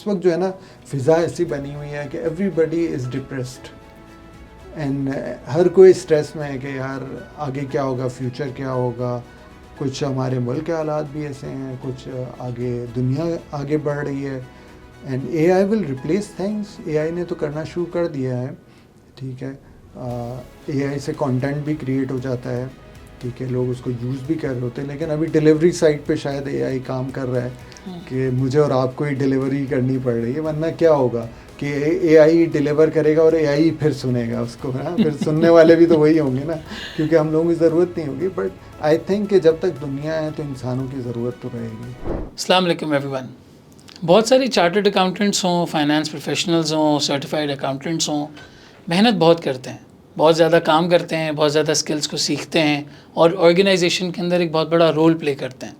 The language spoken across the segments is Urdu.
اس وقت جو ہے نا فضا ایسی بنی ہوئی ہے کہ everybody is depressed and ہر کوئی اسٹریس میں ہے کہ یار آگے کیا ہوگا, فیوچر کیا ہوگا. کچھ ہمارے ملک کے حالات بھی ایسے ہیں, کچھ آگے دنیا آگے بڑھ رہی ہے. And AI will replace things. AI نے تو کرنا شروع کر دیا ہے, ٹھیک ہے. اے آئی سے کانٹینٹ بھی کریٹ ہو جاتا ہے, ٹھیک ہے, لوگ اس کو یوز بھی کر رہے ہوتے ہیں. لیکن ابھی ڈیلیوری سائٹ پہ شاید اے آئی کام کر رہا ہے کہ مجھے اور آپ کو ہی ڈیلیوری کرنی پڑ رہی ہے. ورنہ کیا ہوگا کہ اے آئی ڈیلیور کرے گا اور اے آئی پھر سنے گا اس کو, نا, پھر سننے والے بھی تو وہی ہوں گے نا, کیونکہ ہم لوگوں کی ضرورت نہیں ہوگی. بٹ آئی تھنک کہ جب تک دنیا ہے تو انسانوں کی ضرورت تو رہے گی. السلام علیکم ایوری ون. بہت ساری چارٹرڈ اکاؤنٹنٹس ہوں, فائنانس پروفیشنلز ہوں, سرٹیفائڈ اکاؤنٹنٹس ہوں, محنت بہت کرتے ہیں, بہت زیادہ کام کرتے ہیں, بہت زیادہ اسکلس کو سیکھتے ہیں اور آرگنائزیشن کے اندر ایک بہت بڑا رول پلے کرتے ہیں.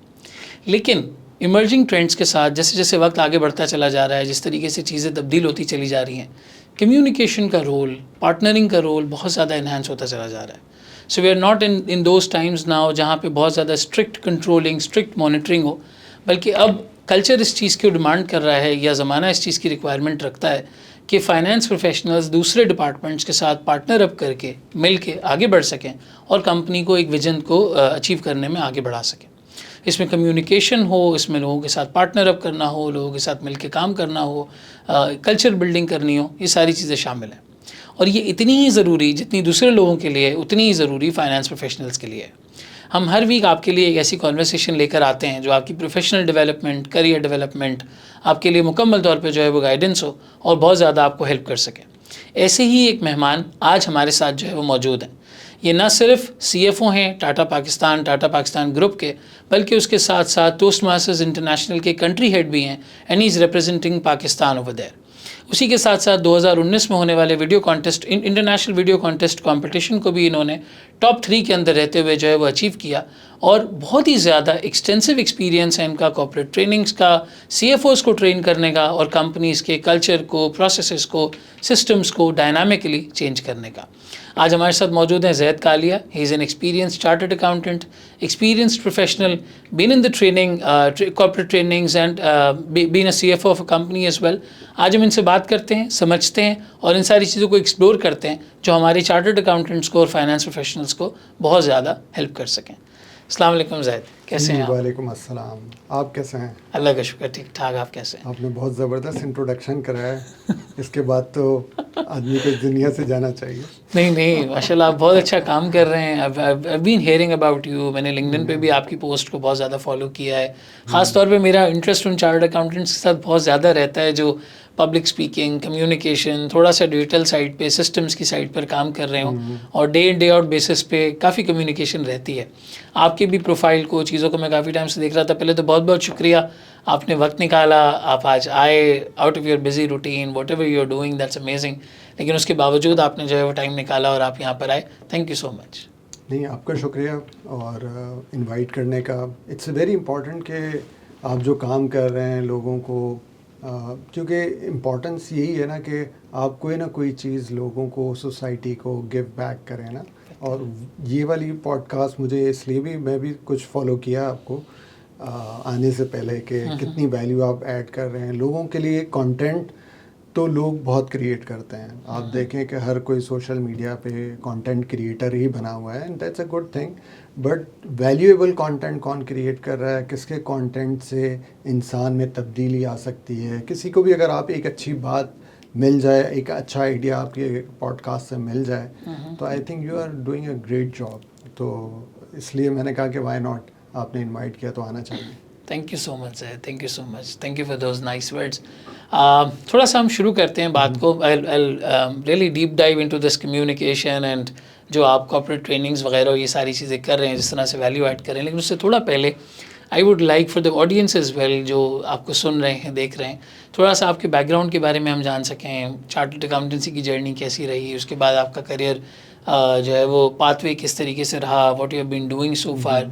لیکن ایمرجنگ ٹرینڈس کے ساتھ جیسے جیسے وقت آگے بڑھتا چلا جا رہا ہے, جس طریقے سے چیزیں تبدیل ہوتی چلی جا رہی ہیں, کمیونیکیشن کا رول, پارٹنرنگ کا رول بہت زیادہ انہینس ہوتا چلا جا رہا ہے. So we are not in those times now جہاں پہ بہت زیادہ اسٹرکٹ کنٹرولنگ, اسٹرکٹ مانیٹرنگ ہو, بلکہ اب کلچر اس چیز کی ڈیمانڈ کر رہا ہے یا زمانہ اس چیز کی ریکوائرمنٹ رکھتا ہے کہ فائنانس پروفیشنلز دوسرے ڈپارٹمنٹس کے ساتھ پارٹنر اپ کر کے مل کے آگے بڑھ سکیں اور کمپنی کو ایک ویژن کو اچیو کرنے میں آگے بڑھا سکیں. اس میں کمیونیکیشن ہو, اس میں لوگوں کے ساتھ پارٹنر اپ کرنا ہو, لوگوں کے ساتھ مل کے کام کرنا ہو, کلچر بلڈنگ کرنی ہو, یہ ساری چیزیں شامل ہیں. اور یہ اتنی ہی ضروری جتنی دوسرے لوگوں کے لیے اتنی ہی ضروری فائنانس پروفیشنلز کے لیے ہے. ہم ہر ویک آپ کے لیے ایک ایسی کانورسیشن لے کر آتے ہیں جو آپ کی پروفیشنل ڈیولپمنٹ, کریئر ڈیولپمنٹ, آپ کے لیے مکمل طور پہ جو ہے وہ گائیڈنس ہو اور بہت زیادہ آپ کو ہیلپ کر سکیں. ایسے ہی ایک مہمان آج ہمارے ساتھ جو ہے وہ موجود ہیں. یہ نہ صرف سی ایف او ہیں ٹاٹا پاکستان گروپ کے, بلکہ اس کے ساتھ ساتھ ٹوسٹ ماسٹرز انٹرنیشنل کے کنٹری ہیڈ بھی ہیں, and he is representing Pakistan over there. اسی کے ساتھ ساتھ 2019 میں ہونے والے video contest, international video contest competition کو بھی انہوں نے ٹاپ 3 کے اندر رہتے ہوئے جو ہے وہ اچیو کیا. اور بہت ہی زیادہ ایکسٹینسو ایکسپیرینس ہے ان کا کارپوریٹ ٹریننگز کا, سی ایف اوز کو ٹرین کرنے کا اور کمپنیز کے کلچر کو, پروسیسز کو, سسٹمز کو ڈائنامکلی چینج کرنے کا. آج ہمارے ساتھ موجود ہیں Zaid Kalia. He is an experience chartered accountant, experienced professional, been in the training, corporate trainings and been a C F O of a company as well. آج ہم ان سے بات کرتے ہیں, سمجھتے ہیں اور ان ساری چیزوں کو ایکسپلور کرتے ہیں جو ہمارے چارٹرڈ اکاؤنٹنٹس کو اور فائنانس پروفیشنلس کو بہت زیادہ ہیلپ کر سکیں. السلام علیکم زید, کیسے ہیں آپ؟ وعلیکم السلام, آپ کیسے ہیں؟ اللہ کا شکر, ٹھیک ٹھاک. آپ کیسے ہیں؟ آپ نے بہت زبردست انٹروڈکشن کرایا ہے, اس کے بعد تو آدمی کو دنیا سے جانا چاہیے. نہیں ماشاء اللہ آپ بہت اچھا کام کر رہے ہیں. I've been hearing about you. میں نے لنکڈن پہ بھی آپ کی پوسٹ کو بہت زیادہ فالو کیا ہے. خاص طور پہ میرا انٹرسٹ ان چارٹرڈ اکاؤنٹنٹس کے ساتھ بہت زیادہ رہتا ہے جو پبلک اسپیکنگ, کمیونیکیشن, تھوڑا سا ڈیجیٹل سائڈ پہ, سسٹمز کی سائڈ پر کام کر رہے ہوں اور day in day out basis پہ کافی کمیونیکیشن رہتی ہے. آپ کی بھی پروفائل کو, چیزوں کو میں کافی ٹائم سے دیکھ رہا تھا. پہلے تو بہت بہت شکریہ, آپ نے وقت نکالا, آپ آج آئے out of your busy routine, whatever you are doing that's amazing. لیکن اس کے باوجود آپ نے جو ہے وہ ٹائم نکالا اور آپ یہاں پر آئے. تھینک یو سو مچ. نہیں, آپ کا شکریہ اور انوائٹ کرنے کا. اٹس ویری امپورٹنٹ کہ آپ جو کام کر رہے ہیں لوگوں کو, کیونکہ امپورٹنس یہی ہے نا کہ آپ کوئی نہ کوئی چیز لوگوں کو, سوسائٹی کو گیو بیک کریں نا. اور یہ والی پوڈ کاسٹ مجھے اس لیے بھی, میں بھی کچھ فالو کیا آپ کو آنے سے پہلے کہ کتنی ویلیو آپ ایڈ کر رہے ہیں لوگوں کے لیے. کانٹینٹ تو لوگ بہت کریٹ کرتے ہیں, آپ دیکھیں کہ ہر کوئی سوشل میڈیا پہ کانٹینٹ کریٹر ہی بنا ہوا ہے, and that's a good thing. But valuable content کون کریٹ کر رہا ہے, کس کے کانٹینٹ سے انسان میں تبدیلی آ سکتی ہے. کسی کو بھی اگر آپ ایک اچھی بات مل جائے, ایک اچھا آئیڈیا آپ کے پوڈ کاسٹ سے مل جائے, تو I think you are doing a great job. تو اس لیے میں نے کہا کہ وائی ناٹ, آپ نے انوائٹ کیا تو آنا چاہیے. Thank you so much sir, thank you so much, thank you for those nice words. تھوڑا سا ہم شروع کرتے ہیں بات کو. Really deep dive into this communication and جو آپ کارپوریٹ ٹریننگز وغیرہ یہ ساری چیزیں کر رہے ہیں, جس طرح سے ویلیو ایڈ کر رہے ہیں. لیکن اس سے تھوڑا پہلے I would like for the audience as well جو آپ کو سن رہے ہیں, دیکھ رہے ہیں, تھوڑا سا آپ کے بیک گراؤنڈ کے بارے میں ہم جان سکیں. چارٹرڈ اکاؤنٹنسی کی جرنی کیسی رہی, اس کے بعد آپ کا کریئر جو ہے وہ پاتھ وے کس طریقے سے رہا, what you have been doing so for,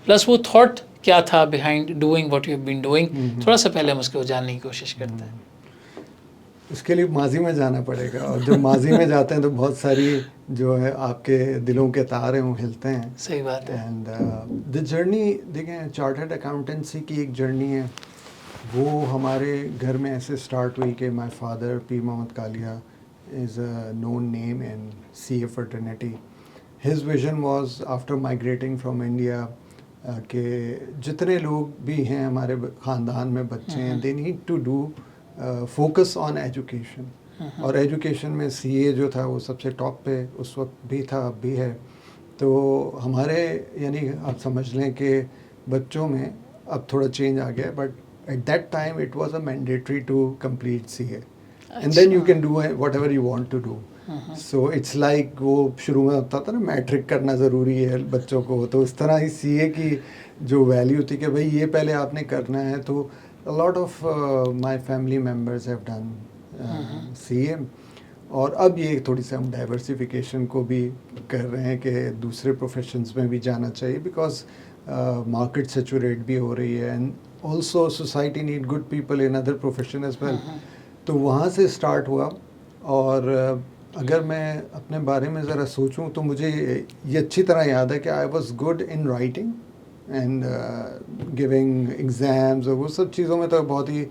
plus وہ تھاٹ کیا تھا behind doing what you have been doing. تھوڑا سا پہلے ہم اس کو جاننے کی کوشش کرتے ہیں. اس کے لیے ماضی میں جانا پڑے گا, اور جب ماضی میں جاتے ہیں تو بہت ساری جو ہے آپ کے دلوں کے تار ہیں وہ ہلتے ہیں. صحیح بات ہے. اینڈ دی جرنی دیکھیں, چارٹرڈ اکاؤنٹنسی کی ایک جرنی ہے وہ ہمارے گھر میں ایسے اسٹارٹ ہوئی کہ my father Pir Muhammad Kalia is a known name in C A fraternity. His vision was after migrating from India کہ جتنے لوگ بھی ہیں ہمارے خاندان میں بچے ہیں they need to do focus on education. اور ایجوکیشن میں سی اے جو تھا وہ سب سے ٹاپ پہ اس وقت بھی تھا, اب بھی ہے. تو ہمارے یعنی آپ سمجھ لیں کہ بچوں میں اب تھوڑا چینج آ گیا, but at that time it was a mandatory to complete C A and then you can do whatever you want to do. So it's like وہ شروع میں ہوتا تھا نا میٹرک کرنا ضروری ہے بچوں کو, تو اس طرح ہی سی اے کی جو ویلیو تھی کہ بھائی یہ پہلے آپ نے کرنا ہے. تو lot of my family members have done C A. اور اب یہ تھوڑی سی ہم ڈائیورسیفیکیشن کو بھی کر رہے ہیں کہ دوسرے پروفیشنز میں بھی جانا چاہیے, بیکاز مارکیٹ سیچوریٹ بھی ہو رہی ہے and also society need good people in other profession as well. تو وہاں سے اسٹارٹ ہوا. اور اگر میں اپنے بارے میں ذرا سوچوں تو مجھے یہ اچھی طرح یاد ہے کہ I was good in writing and giving exams, اور وہ سب چیزوں میں تو بہت ہی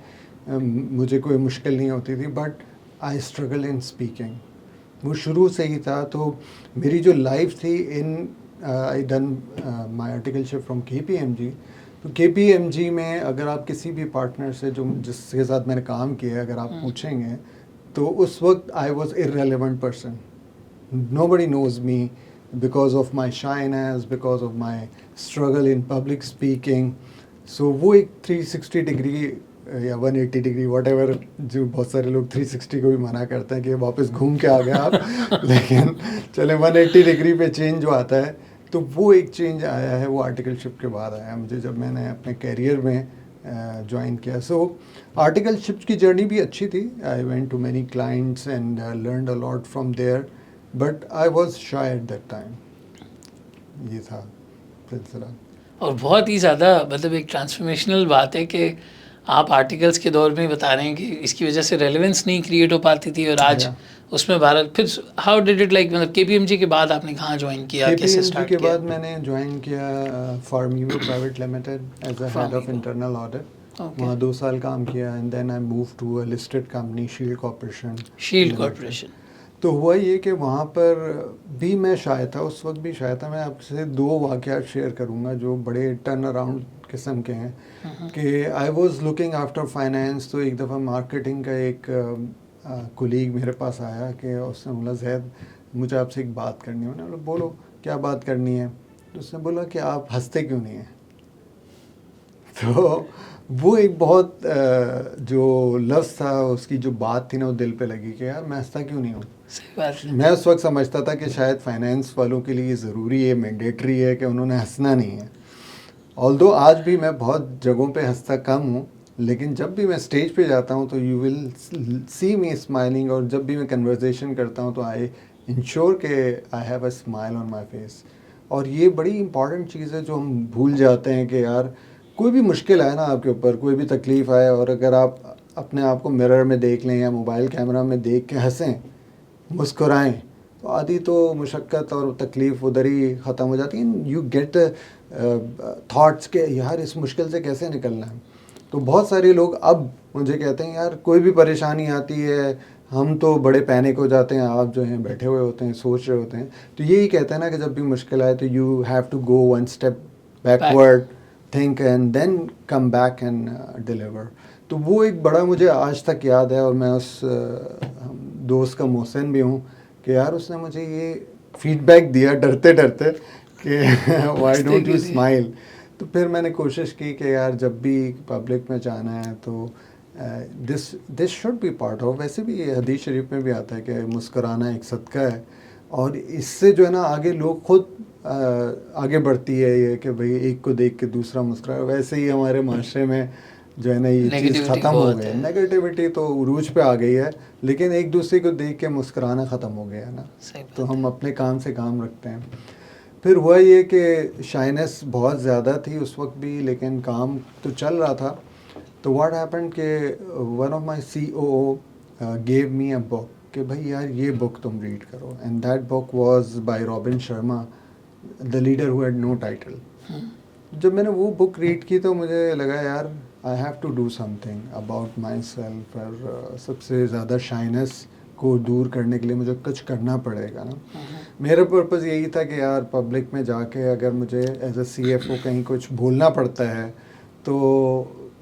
مجھے کوئی مشکل نہیں ہوتی تھی, but I struggle in speaking. وہ شروع سے ہی تھا. تو میری جو لائف تھی ان آئی ڈن مائی آرٹیکلشپ فرام کے پی ایم جی. تو کے پی ایم جی میں اگر آپ کسی بھی پارٹنر سے جس کے ساتھ میں نے کام کیا اگر آپ پوچھیں گے تو اس وقت I was irrelevant person. Nobody knows me because of my shyness, because of my struggle in public speaking. So وہ ایک 360 ڈگری یا 180 ڈگری واٹ ایور, جو بہت سارے لوگ 360 کو بھی منع کرتے ہیں کہ واپس گھوم کے آ گئے آپ, لیکن چلے 180 ڈگری پہ چینج جو آتا ہے تو وہ ایک چینج آیا ہے, وہ آرٹیکلشپ کے بعد آیا مجھے جب میں نے اپنے کیریئر میں جوائن کیا. سو آرٹیکلشپ کی جرنی بھی اچھی تھی. I went to many clients and learned a lot from there, but I was shy at that time. یہ تھا سلسلہ. اور بہت ہی زیادہ مطلب ایک ٹرانسفارمیشنل بات ہے کہ آپ آرٹیکلس کے دور میں بتا رہے ہیں کہ اس کی وجہ سے ریلیونس نہیں کریٹ ہو پاتی تھی, اور آج اس میں بھارت. پھر ہاؤ ڈیڈ اٹ لائک, مطلب کے پی ایم جی کے بعد آپ نے کہاں جوائن کیا, کیسے اسٹارٹ کیا؟ کے بعد میں نے جوائن کیا Pharmevo private limited as a head of internal audit. وہاں 2 سال کام کیا and then I move to a listed company Shield corporation. تو ہوا یہ کہ وہاں پر بھی میں شائع تھا, اس وقت بھی شائع تھا. میں آپ سے 2 واقعات شیئر کروں گا جو بڑے ٹرن اراؤنڈ قسم کے ہیں. کہ I was looking after finance. تو ایک دفعہ مارکیٹنگ کا ایک کولیگ میرے پاس آیا کہ اس نے بولا زید مجھے آپ سے ایک بات کرنی ہے. میں نے بولا بولو کیا بات کرنی ہے. تو اس نے بولا کہ آپ ہنستے کیوں نہیں ہیں. تو وہ ایک بہت جو لفظ تھا, اس کی جو بات تھی نا, وہ دل پہ لگی کہ یار میں ہنستا کیوں نہیں ہوں. میں اس وقت سمجھتا تھا کہ شاید فائنینس والوں کے لیے ضروری ہے, مینڈیٹری ہے کہ انہوں نے ہنسنا نہیں ہے. آلدو آج بھی میں بہت جگہوں پہ ہنستا کم ہوں, لیکن جب بھی میں اسٹیج پہ جاتا ہوں تو you will C me smiling. اور جب بھی میں کنورزیشن کرتا ہوں تو آئی انشور کہ I have a smile on my face. اور یہ بڑی امپورٹنٹ چیز ہے جو ہم بھول جاتے ہیں کہ یار کوئی بھی مشکل آئے نا آپ کے اوپر, کوئی بھی تکلیف آئے, اور اگر آپ اپنے آپ کو مرر میں دیکھ لیں یا موبائل کیمرہ میں دیکھ کے ہنسیں, مسکرائیں, تو آدھی تو مشقت اور تکلیف ادھر ہی ختم ہو جاتی ہے. یو گیٹ تھاٹس کہ یار اس مشکل سے کیسے نکلنا ہے. تو بہت سارے لوگ اب مجھے کہتے ہیں یار کوئی بھی پریشانی آتی ہے ہم تو بڑے پینک ہو جاتے ہیں, آپ جو ہیں بیٹھے ہوئے ہوتے ہیں, سوچ رہے ہوتے ہیں. تو یہی کہتے ہیں نا کہ جب بھی مشکل آئے تو you have to go 1 step backward, think and then come back and deliver. تو وہ ایک بڑا مجھے آج تک یاد ہے, اور میں اس دوست کا محسن بھی ہوں کہ یار اس نے مجھے یہ فیڈ بیک دیا ڈرتے ڈرتے کہ وائی ڈونٹ یو اسمائل. تو پھر میں نے کوشش کی کہ یار جب بھی پبلک میں جانا ہے تو this should be part of. ویسے بھی یہ حدیث شریف میں بھی آتا ہے کہ مسکرانا ایک صدقہ ہے, اور اس سے جو ہے نا آگے لوگ خود آگے بڑھتی ہے یہ کہ بھئی ایک کو دیکھ کے دوسرا مسکرائے. ویسے ہی ہمارے معاشرے میں جو ہے نا یہ چیز ختم ہو گئی ہے, نیگیٹیوٹی تو عروج پہ آ گئی ہے, لیکن ایک دوسرے کو دیکھ کے مسکرانا ختم ہو گیا ہے نا. تو ہم اپنے کام سے کام رکھتے ہیں. پھر ہوا یہ کہ شائنس بہت زیادہ تھی اس وقت بھی, لیکن کام تو چل رہا تھا. تو واٹ ہیپنڈ کہ one of my CEO gave me a book کہ بھائی یار یہ بک تم ریڈ کرو, and that book was by Robin Sharma, the leader who had no title. جب میں نے وہ بک ریڈ کی تو مجھے لگا یار I have to do something about myself. اور سب سے زیادہ شائنس کو دور کرنے کے لیے مجھے کچھ کرنا پڑے گا نا. میرا پرپز یہی تھا کہ یار پبلک میں جا کے اگر مجھے ایز اے سی ایف او کہیں کچھ بولنا پڑتا ہے تو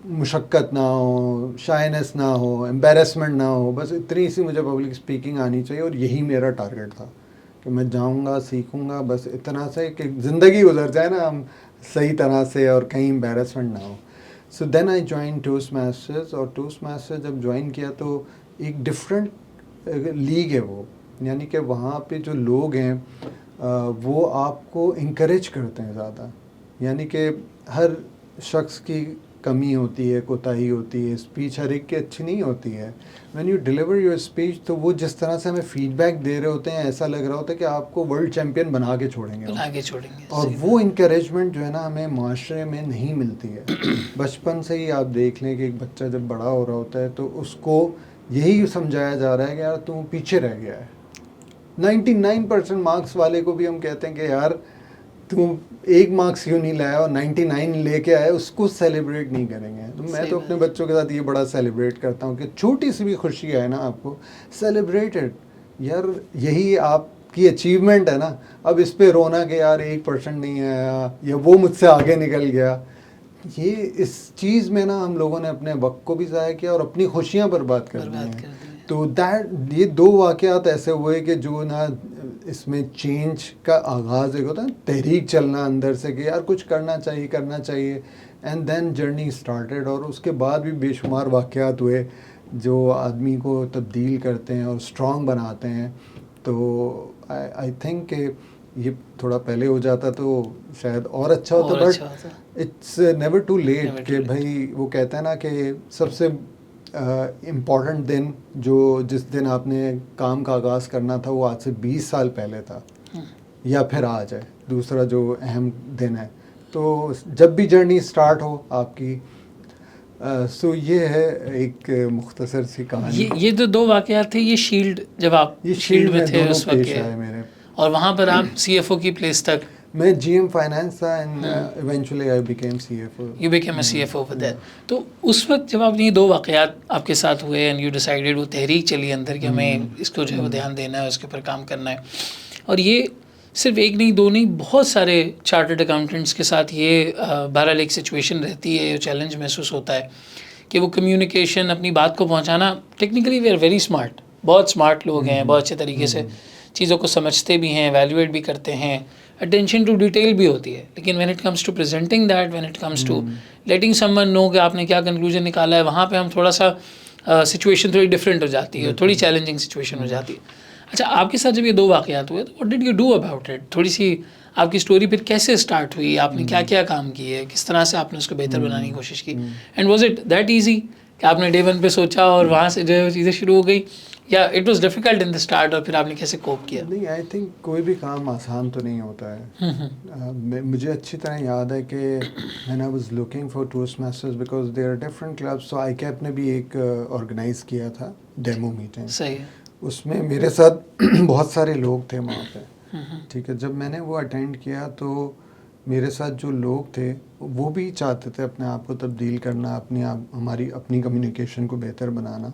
مشقت نہ ہو, شائنس نہ ہو, امبیرسمنٹ نہ ہو, بس اتنی سی مجھے پبلک اسپیکنگ آنی چاہیے. اور یہی میرا ٹارگیٹ تھا کہ میں جاؤں گا, سیکھوں گا, بس اتنا سے کہ زندگی گزر جائے نا ہم صحیح طرح سے اور کہیں امبیرسمنٹ نہ ہو. سو دین آئی جوائن ٹوسٹ ماسٹرز. اور ٹوسٹ ماسٹر جب جوائن کیا تو ایک ڈفرینٹ لیگ ہے وہ, یعنی کہ وہاں پہ جو لوگ ہیں وہ آپ کو انکریج کرتے ہیں زیادہ. یعنی کہ ہر شخص کی کمی ہوتی ہے, کوتاہی ہوتی ہے, اسپیچ ہر ایک کی اچھی نہیں ہوتی ہے. When you deliver your speech تو وہ جس طرح سے ہمیں فیڈ بیک دے رہے ہوتے ہیں ایسا لگ رہا ہوتا ہے کہ آپ کو ورلڈ چیمپئن بنا کے چھوڑیں گے. اور وہ انکریجمنٹ جو ہے نا ہمیں معاشرے میں نہیں ملتی ہے. بچپن سے ہی آپ دیکھ لیں کہ ایک بچہ جب بڑا ہو رہا ہوتا ہے تو اس کو یہی سمجھایا جا رہا ہے کہ یار تو پیچھے رہ گیا ہے. 99% مارکس والے کو بھی ہم کہتے ہیں کہ یار تم 1 مارکس کیوں نہیں لایا اور 99 لے کے آئے, اس کو سیلیبریٹ نہیں کریں گے. تو میں تو اپنے بچوں کے ساتھ یہ بڑا سیلیبریٹ کرتا ہوں کہ چھوٹی سی بھی خوشی آئے نا آپ کو, سیلیبریٹڈ. یار یہی آپ کی اچیومنٹ ہے نا. اب اس پہ رونا کہ یار 1% نہیں آیا یا وہ مجھ سے آگے نکل گیا, یہ اس چیز میں نا ہم لوگوں نے اپنے وقت کو بھی ضائع کیا اور اپنی خوشیاں برباد کر دی ہیں. تو یہ 2 واقعات ایسے ہوئے کہ جو نا اس میں چینج کا آغاز ایک ہوتا ہے تحریک چلنا اندر سے کہ یار کچھ کرنا چاہیے. And then journey started. اور اس کے بعد بھی بے شمار واقعات ہوئے جو آدمی کو تبدیل کرتے ہیں اور اسٹرانگ بناتے ہیں. تو آئی تھنک کہ یہ تھوڑا پہلے ہو جاتا تو شاید اور اچھا ہوتا, but it's never too late. کہ بھائی وہ کہتا ہے نا کہ سب سے امپورٹنٹ دن جس دن آپ نے کام کا آغاز کرنا تھا وہ آج سے 20 سال پہلے تھا, یا پھر آج ہے دوسرا جو اہم دن ہے. تو جب بھی جرنی اسٹارٹ ہو آپ کی, سو یہ ہے ایک مختصر سی کہانی. یہ جو 2 واقعات تھے یہ شیلڈ, جب آپ شیلڈ میں تھے اس وقت میرے, اور وہاں پر آپ سی ایف او کی پلیس تک. میں جی ایم فائنانس تھا and eventually I became C F O. You became a C F O with that. تو اس وقت جب آپ یہ 2 واقعات آپ کے ساتھ ہوئے اینڈ یو ڈیسائیڈیڈ, وہ تحریک چلی اندر کہ ہمیں اس کو جو ہے وہ دھیان دینا ہے, اس کے اوپر کام کرنا ہے. اور یہ صرف 1 نہیں 2 نہیں, بہت سارے چارٹرڈ اکاؤنٹنٹس کے ساتھ یہ بہرحال ایک سچویشن رہتی ہے, چیلنج محسوس ہوتا ہے کہ وہ کمیونیکیشن, اپنی بات کو پہنچانا. Technically we are very smart, بہت اسمارٹ لوگ ہیں, بہت اچھے طریقے سے چیزوں کو سمجھتے بھی ہیں, ایویلویٹ بھی کرتے ہیں, اٹینشن ٹو ڈیٹیل بھی ہوتی ہے. لیکن when it comes to presenting that, when it comes to letting someone know کہ آپ نے کیا کنکلوژن نکالا ہے, وہاں پہ ہم تھوڑا سا سچویشن تھوڑی ڈفرینٹ ہو جاتی ہے, تھوڑی چیلنجنگ سچویشن ہو جاتی ہے. اچھا, آپ کے ساتھ جب یہ 2 واقعات ہوئے تو what did you do about it? تھوڑی سی آپ کی اسٹوری پھر کیسے اسٹارٹ ہوئی, آپ نے کیا کیا کام کیے, کس طرح سے آپ نے اس کو بہتر بنانے کی کوشش کی, and was it that easy کہ آپ نے ڈے 1 پہ سوچا اور وہاں سے جو ہے وہ چیزیں شروع ہو گئی, یا it was difficult in the start اور پھر آپ نے کیسے کوپ کیا؟ نہیں, آئی تھنک کوئی بھی کام آسان تو نہیں ہوتا ہے. مجھے اچھی طرح یاد ہے کہ when I was looking for Toastmasters because there are different clubs, so ICAP نے بھی ایک آرگنائز کیا تھا ڈیمو میٹنگ. صحیح ہے. اس میں میرے ساتھ بہت سارے لوگ تھے وہاں پہ, ٹھیک ہے. جب میں نے وہ اٹینڈ کیا تو میرے ساتھ جو لوگ تھے وہ بھی چاہتے تھے اپنے آپ کو تبدیل کرنا, ہماری اپنی کمیونیکیشن کو بہتر بنانا,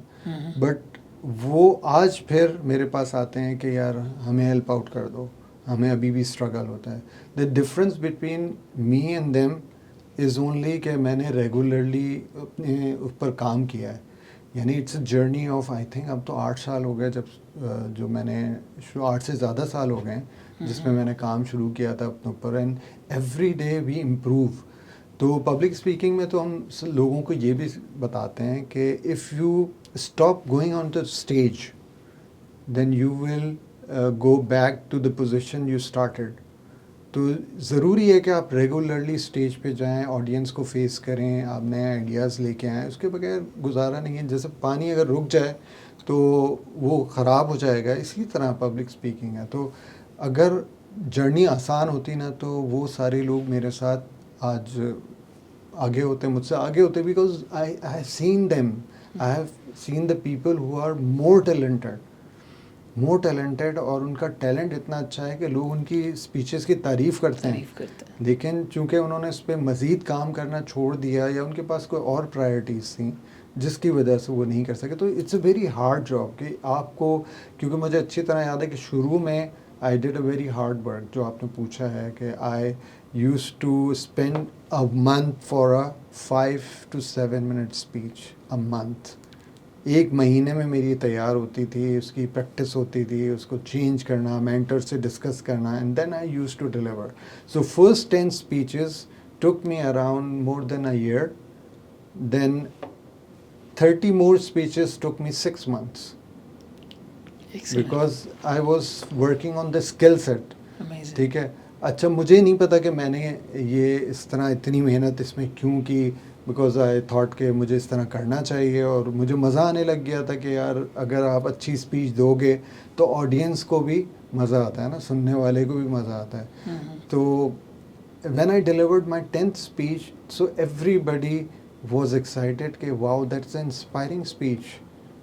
بٹ وہ آج پھر میرے پاس آتے ہیں کہ یار ہمیں ہیلپ آؤٹ کر دو, ہمیں ابھی بھی اسٹرگل ہوتا ہے. The difference between me and them is only کہ میں نے ریگولرلی اپنے اوپر کام کیا ہے. یعنی it's a journey of I think اب تو 8 سال ہو گئے جب جو میں نے 8 سے زیادہ سال ہو گئے جس میں نے کام شروع کیا تھا اپنے اوپر, and every day we improve. تو پبلک اسپیکنگ میں تو ہم لوگوں کو یہ بھی بتاتے ہیں کہ if you stop going on the stage then you will go back to the position you started. تو ضروری ہے کہ آپ ریگولرلی اسٹیج پہ جائیں, آڈینس کو فیس کریں, آپ نئے آئیڈیاز لے کے آئیں. اس کے بغیر گزارا نہیں ہے. جیسے پانی اگر رک جائے تو وہ خراب ہو جائے گا, اسی طرح پبلک اسپیکنگ ہے. تو اگر جرنی آسان ہوتی نا تو وہ سارے لوگ میرے ساتھ آج آگے ہوتے, مجھ سے آگے ہوتے, because I have seen them, I have seen the people who are more talented. More talented, اور ان کا ٹیلنٹ اتنا اچھا ہے کہ لوگ ان کی اسپیچز کی تعریف کرتے ہیں, لیکن چونکہ انہوں نے اس پہ مزید کام کرنا چھوڑ دیا یا ان کے پاس کوئی اور پرائرٹیز تھیں جس کی وجہ سے وہ نہیں کر سکے. تو it's a very hard job کہ آپ کو, کیونکہ مجھے اچھی طرح یاد ہے کہ شروع میں I did a very hard work, جو آپ نے پوچھا ہے کہ I used to spend a month for a 5 to 7 minute speech a month. ایک مہینے میں میری تیار ہوتی تھی, اس کی پریکٹس ہوتی تھی, اس کو چینج کرنا, مینٹر سے ڈسکس کرنا, and then I used to deliver. So first 10 speeches took me around more than a year, then 30 more speeches took me 6 months. Excellent. Because I was working on the skill set. Amazing. ٹھیک ہے. اچھا مجھے نہیں پتا کہ میں نے یہ اس طرح اتنی محنت اس میں کیوں کی, بیکاز آئی تھاٹ کہ مجھے اس طرح کرنا چاہیے, اور مجھے مزہ آنے لگ گیا تھا کہ یار اگر آپ اچھی اسپیچ دو گے تو آڈینس کو بھی مزہ آتا ہے نا, سننے والے کو بھی مزہ آتا ہے. تو when I delivered my 10th speech, so everybody was excited کہ wow that's an inspiring speech.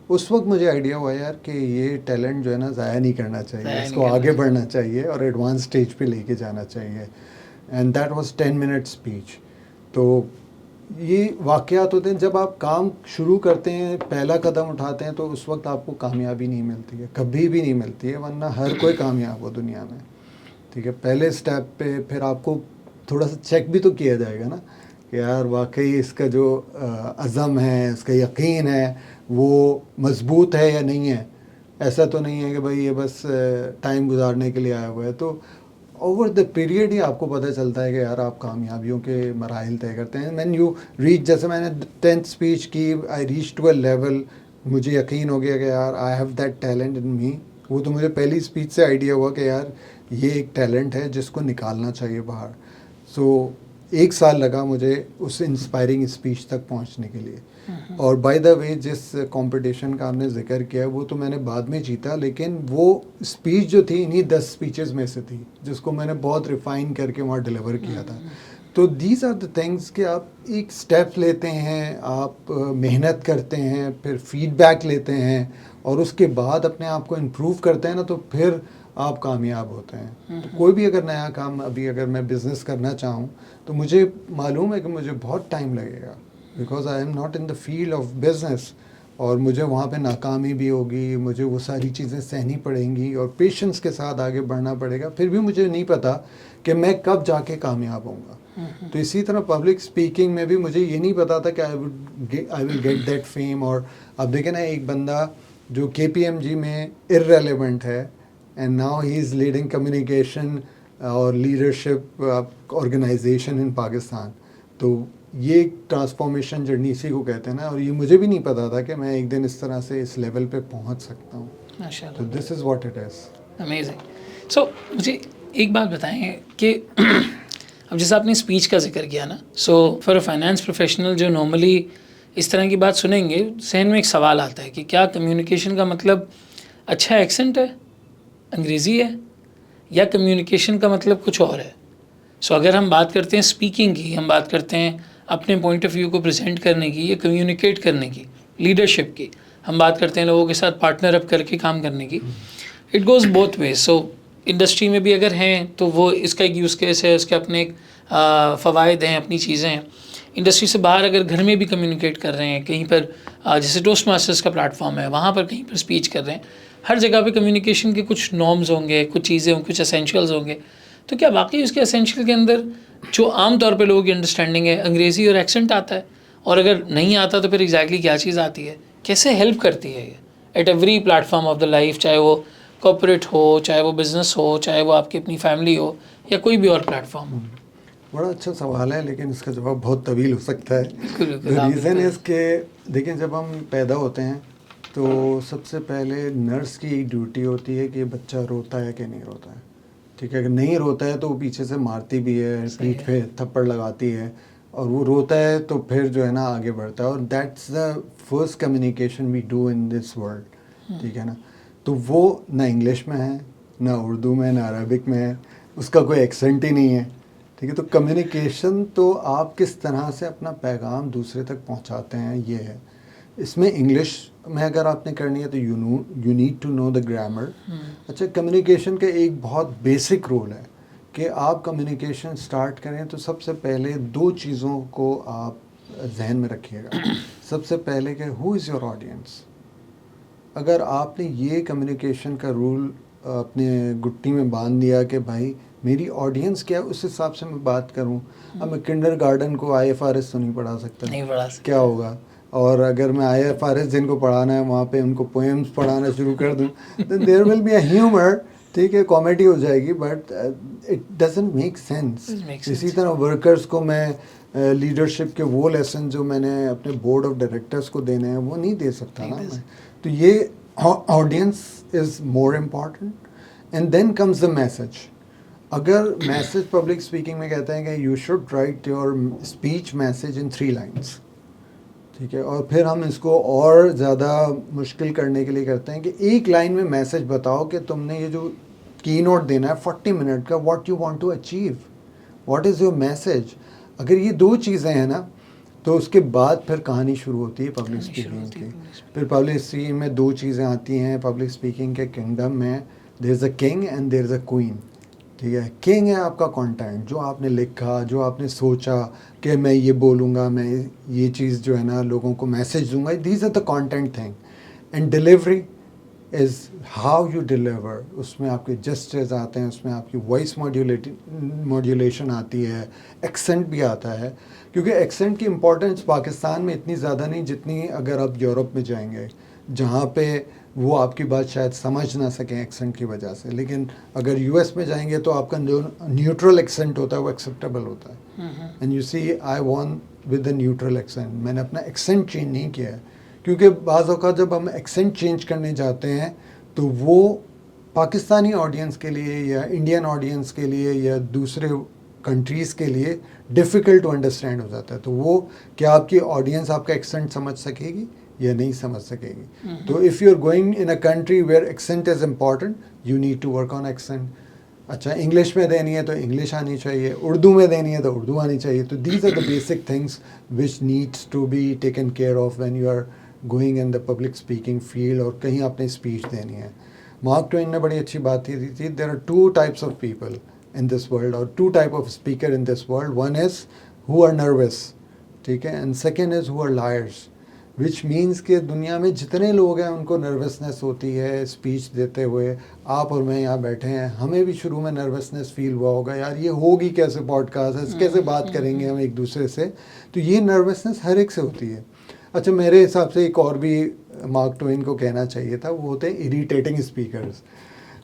اس وقت مجھے آئیڈیا ہوا یار کہ یہ ٹیلنٹ جو ہے نا ضائع نہیں کرنا چاہیے, اس کو آگے بڑھنا چاہیے اور ایڈوانس اسٹیج پہ لے کے جانا چاہیے. And that was 10 minute speech. تو یہ واقعات ہوتے ہیں جب آپ کام شروع کرتے ہیں, پہلا قدم اٹھاتے ہیں, تو اس وقت آپ کو کامیابی نہیں ملتی ہے, کبھی بھی نہیں ملتی ہے, ورنہ ہر کوئی کامیاب ہو دنیا میں. ٹھیک ہے, پہلے اسٹیپ پہ پھر آپ کو تھوڑا سا چیک بھی تو کیا جائے گا نا کہ یار واقعی اس کا جو عزم ہے, اس کا یقین ہے, وہ مضبوط ہے یا نہیں ہے. ایسا تو نہیں ہے کہ بھائی یہ بس ٹائم گزارنے کے لیے آیا ہوا ہے. تو اوور دا پیریڈ ہی آپ کو پتہ چلتا ہے کہ یار آپ کامیابیوں کے مراحل طے کرتے ہیں. وین یو ریچ, جیسے میں نے 10th اسپیچ کی, I reach to a level, مجھے یقین ہو گیا کہ یار I have that talent in me. وہ تو مجھے پہلی اسپیچ سے آئیڈیا ہوا کہ یار یہ ایک ٹیلنٹ ہے جس کو نکالنا چاہیے باہر. سو 1 سال لگا مجھے اس انسپائرنگ اسپیچ تک پہنچنے کے لیے. اور بائی دا وے جس کمپٹیشن کا آپ نے ذکر کیا وہ تو میں نے بعد میں جیتا, لیکن وہ اسپیچ جو تھی انہی 10 اسپیچز میں سے تھی جس کو میں نے بہت ریفائن کر کے وہاں ڈیلیور کیا تھا. تو دیز آر دا تھنگس کہ آپ ایک اسٹیپ لیتے ہیں, آپ محنت کرتے ہیں, پھر فیڈ بیک لیتے ہیں, اور اس کے بعد اپنے آپ کو امپروو کرتے ہیں نا, تو پھر آپ کامیاب ہوتے ہیں. تو کوئی بھی اگر نیا کام, ابھی اگر میں بزنس کرنا چاہوں تو مجھے معلوم ہے کہ مجھے بہت ٹائم لگے گا, because I am not in the field of business, اور مجھے وہاں پہ ناکامی بھی ہوگی, مجھے وہ ساری چیزیں سہنی پڑیں گی, اور پیشنس کے ساتھ آگے بڑھنا پڑے گا. پھر بھی مجھے نہیں پتا کہ میں کب جا کے کامیاب ہوں گا. تو اسی طرح پبلک اسپیکنگ میں بھی مجھے یہ نہیں پتا تھا کہ آئی ول گیٹ دیٹ فیم. اور اب دیکھیں نا, ایک بندہ جو KPMG میں ارریلیونٹ ہے, and now he is leading communication اور لیڈرشپ آرگنائزیشن ان پاکستان. تو یہ ایک ٹرانسفارمیشن جرنی اسی کو کہتے ہیں نا, اور یہ مجھے بھی نہیں پتا تھا کہ میں ایک دن اس طرح سے اس لیول پہ پہنچ سکتا ہوں. تو this is what it is. Amazing. So مجھے ایک بات بتائیں کہ اب جیسے آپ نے اسپیچ کا ذکر کیا نا, سو فار اے فائنانس پروفیشنل جو نارملی اس طرح کی بات سنیں گے, ذہن میں ایک سوال آتا ہے کہ کیا کمیونیکیشن کا مطلب اچھا ایکسنٹ ہے, انگریزی ہے, یا کمیونیکیشن کا مطلب کچھ اور ہے. سو اگر ہم بات کرتے ہیں اسپیکنگ کی, ہم بات کرتے ہیں اپنے پوائنٹ آف ویو کو پریزنٹ کرنے کی یا کمیونیکیٹ کرنے کی, لیڈرشپ کی, ہم بات کرتے ہیں لوگوں کے ساتھ پارٹنر اپ کر کے کام کرنے کی, it goes both ways. So industry میں بھی اگر ہیں تو وہ اس کا ایک یوز کیس ہے, اس کے اپنے ایک فوائد ہیں, اپنی چیزیں ہیں. انڈسٹری سے باہر اگر گھر میں بھی کمیونیکیٹ کر رہے ہیں, کہیں پر جیسے ٹوسٹ ماسٹرز کا پلیٹ فارم ہے, وہاں پر کہیں پر اسپیچ کر رہے ہیں, ہر جگہ پہ کمیونیکیشن کے کچھ نارمز ہوں گے, کچھ چیزیں ہوں, کچھ اسینشیلز ہوں گے. تو کیا واقعی اس کے اسینشیل کے اندر جو عام طور پہ لوگوں کی انڈرسٹینڈنگ ہے, انگریزی اور ایکسنٹ آتا ہے, اور اگر نہیں آتا تو پھر ایگزیکٹلی کیا چیز آتی ہے, کیسے ہیلپ کرتی ہے یہ at every platform of the life, چاہے وہ کارپوریٹ ہو, چاہے وہ بزنس ہو, چاہے وہ آپ کی اپنی فیملی ہو, یا کوئی بھی اور پلیٹ فارم ہو. بڑا اچھا سوال ہے, لیکن اس کا جواب بہت طویل ہو سکتا ہے. ریزن اس کے دیکھیں, جب ہم پیدا ہوتے ہیں تو سب سے پہلے نرس کی ڈیوٹی ہوتی ہے کہ بچہ روتا ہے کہ نہیں روتا ہے. ٹھیک ہے, اگر نہیں روتا ہے تو وہ پیچھے سے مارتی بھی ہے, پیٹھ پہ تھپڑ لگاتی ہے, اور وہ روتا ہے تو پھر جو ہے نا آگے بڑھتا ہے. اور that's the first communication we do in this world. ٹھیک ہے نا, تو وہ نہ انگلش میں ہے, نہ اردو میں, نہ عربک میں ہے, اس کا کوئی ایکسنٹ ہی نہیں ہے. ٹھیک ہے, تو کمیونیکیشن تو آپ کس طرح سے اپنا پیغام دوسرے تک پہنچاتے ہیں یہ ہے. اس میں انگلش میں اگر آپ نے کرنی ہے تو you need to know the grammar. اچھا کمیونیکیشن کا ایک بہت بیسک رول ہے کہ آپ کمیونیکیشن سٹارٹ کریں تو سب سے پہلے 2 چیزوں کو آپ ذہن میں رکھیے گا. سب سے پہلے کہ ہو از یور آڈینس. اگر آپ نے یہ کمیونیکیشن کا رول اپنے گٹی میں باندھ دیا کہ بھائی میری آڈینس کیا ہے اس حساب سے میں بات کروں. اب میں کنڈر گارڈن کو IFRS تو نہیں پڑھا سکتا, نہیں پڑھا سکتا, کیا ہوگا. اور اگر میں IFRS جن کو پڑھانا ہے وہاں پہ ان کو پوئمس پڑھانا شروع کر دوں دین دیر ول بی اے ہیومر, ٹھیک ہے, کامیڈی ہو جائے گی, but it doesn't make sense. اسی طرح ورکرز کو میں لیڈرشپ کے وہ لیسن جو میں نے اپنے بورڈ آف ڈائریکٹرس کو دینے ہیں وہ نہیں دے سکتا نا میں. تو یہ audience is more important. And then comes the message. اگر میسج پبلک اسپیکنگ میں کہتے ہیں کہ you should write your speech message in 3 lines, ٹھیک ہے, اور پھر ہم اس کو اور زیادہ مشکل کرنے کے لیے کرتے ہیں کہ 1 لائن میں میسج بتاؤ کہ تم نے یہ جو کی نوٹ دینا ہے 40 منٹ کا, what you want to achieve, what is your message. اگر یہ 2 چیزیں ہیں نا تو اس کے بعد پھر کہانی شروع ہوتی ہے پبلک اسپیکنگ کی. پھر پبلک اسپیکنگ میں 2 چیزیں آتی ہیں پبلک اسپیکنگ کے کنگڈم میں, there is a king and there is a queen. ٹھیک ہے, کنگ ہے آپ کا کانٹینٹ, جو آپ نے لکھا, جو آپ نے سوچا کہ میں یہ بولوں گا, میں یہ چیز جو ہے نا لوگوں کو میسج دوں گا, these are the content thing. And delivery is how you deliver. اس میں آپ کے جسچرز آتے ہیں, اس میں آپ کی وائس ماڈیولیشن آتی ہے, ایکسنٹ بھی آتا ہے, کیونکہ ایکسنٹ کی امپورٹنس پاکستان میں اتنی زیادہ نہیں جتنی اگر آپ یورپ میں جائیں گے, جہاں پہ وہ آپ کی بات شاید سمجھ نہ سکیں ایکسنٹ کی وجہ سے. لیکن اگر US میں جائیں گے تو آپ کا جو نیوٹرل ایکسنٹ ہوتا ہے وہ ایکسیپٹیبل ہوتا ہے. And you see I went with the neutral accent. میں نے اپنا ایکسنٹ چینج نہیں کیا ہے, کیونکہ بعض اوقات جب ہم ایکسنٹ چینج کرنے جاتے ہیں تو وہ پاکستانی آڈینس کے لیے یا انڈین آڈینس کے لیے یا دوسرے کنٹریز کے لیے ڈیفیکلٹ ٹو انڈرسٹینڈ ہو جاتا ہے. تو وہ کیا آپ کی آڈینس آپ کا ایکسنٹ سمجھ سکے گی یا نہیں سمجھ سکے گی. تو if you are going in a country where accent is important you need to work on accent. اچھا انگلش میں دینی ہے تو انگلش آنی چاہیے, اردو میں دینی ہے تو اردو آنی چاہیے. تو these are the basic things which needs to be taken care of when you are going in the public speaking field اور کہیں آپ نے اسپیچ دینی ہے. مارک ٹوین نے بڑی اچھی بات کی تھی, there are 2 types of people in this world or 2 type of speaker in this world. One is who are nervous, ٹھیک ہے, and second is who are liars, which means کہ دنیا میں جتنے لوگ ہیں ان کو نروسنس ہوتی ہے اسپیچ دیتے ہوئے. آپ اور میں یہاں بیٹھے ہیں, ہمیں بھی شروع میں نروسنس فیل ہوا ہوگا, یار یہ ہوگی کیسے پوڈ کاسٹ, کیسے بات کریں گے ہم ایک دوسرے سے. تو یہ نروسنس ہر ایک سے ہوتی ہے. اچھا میرے حساب سے ایک اور بھی مارک ٹوین کو کہنا چاہیے تھا, وہ ہوتے ہیں اریٹیٹنگ اسپیکرز,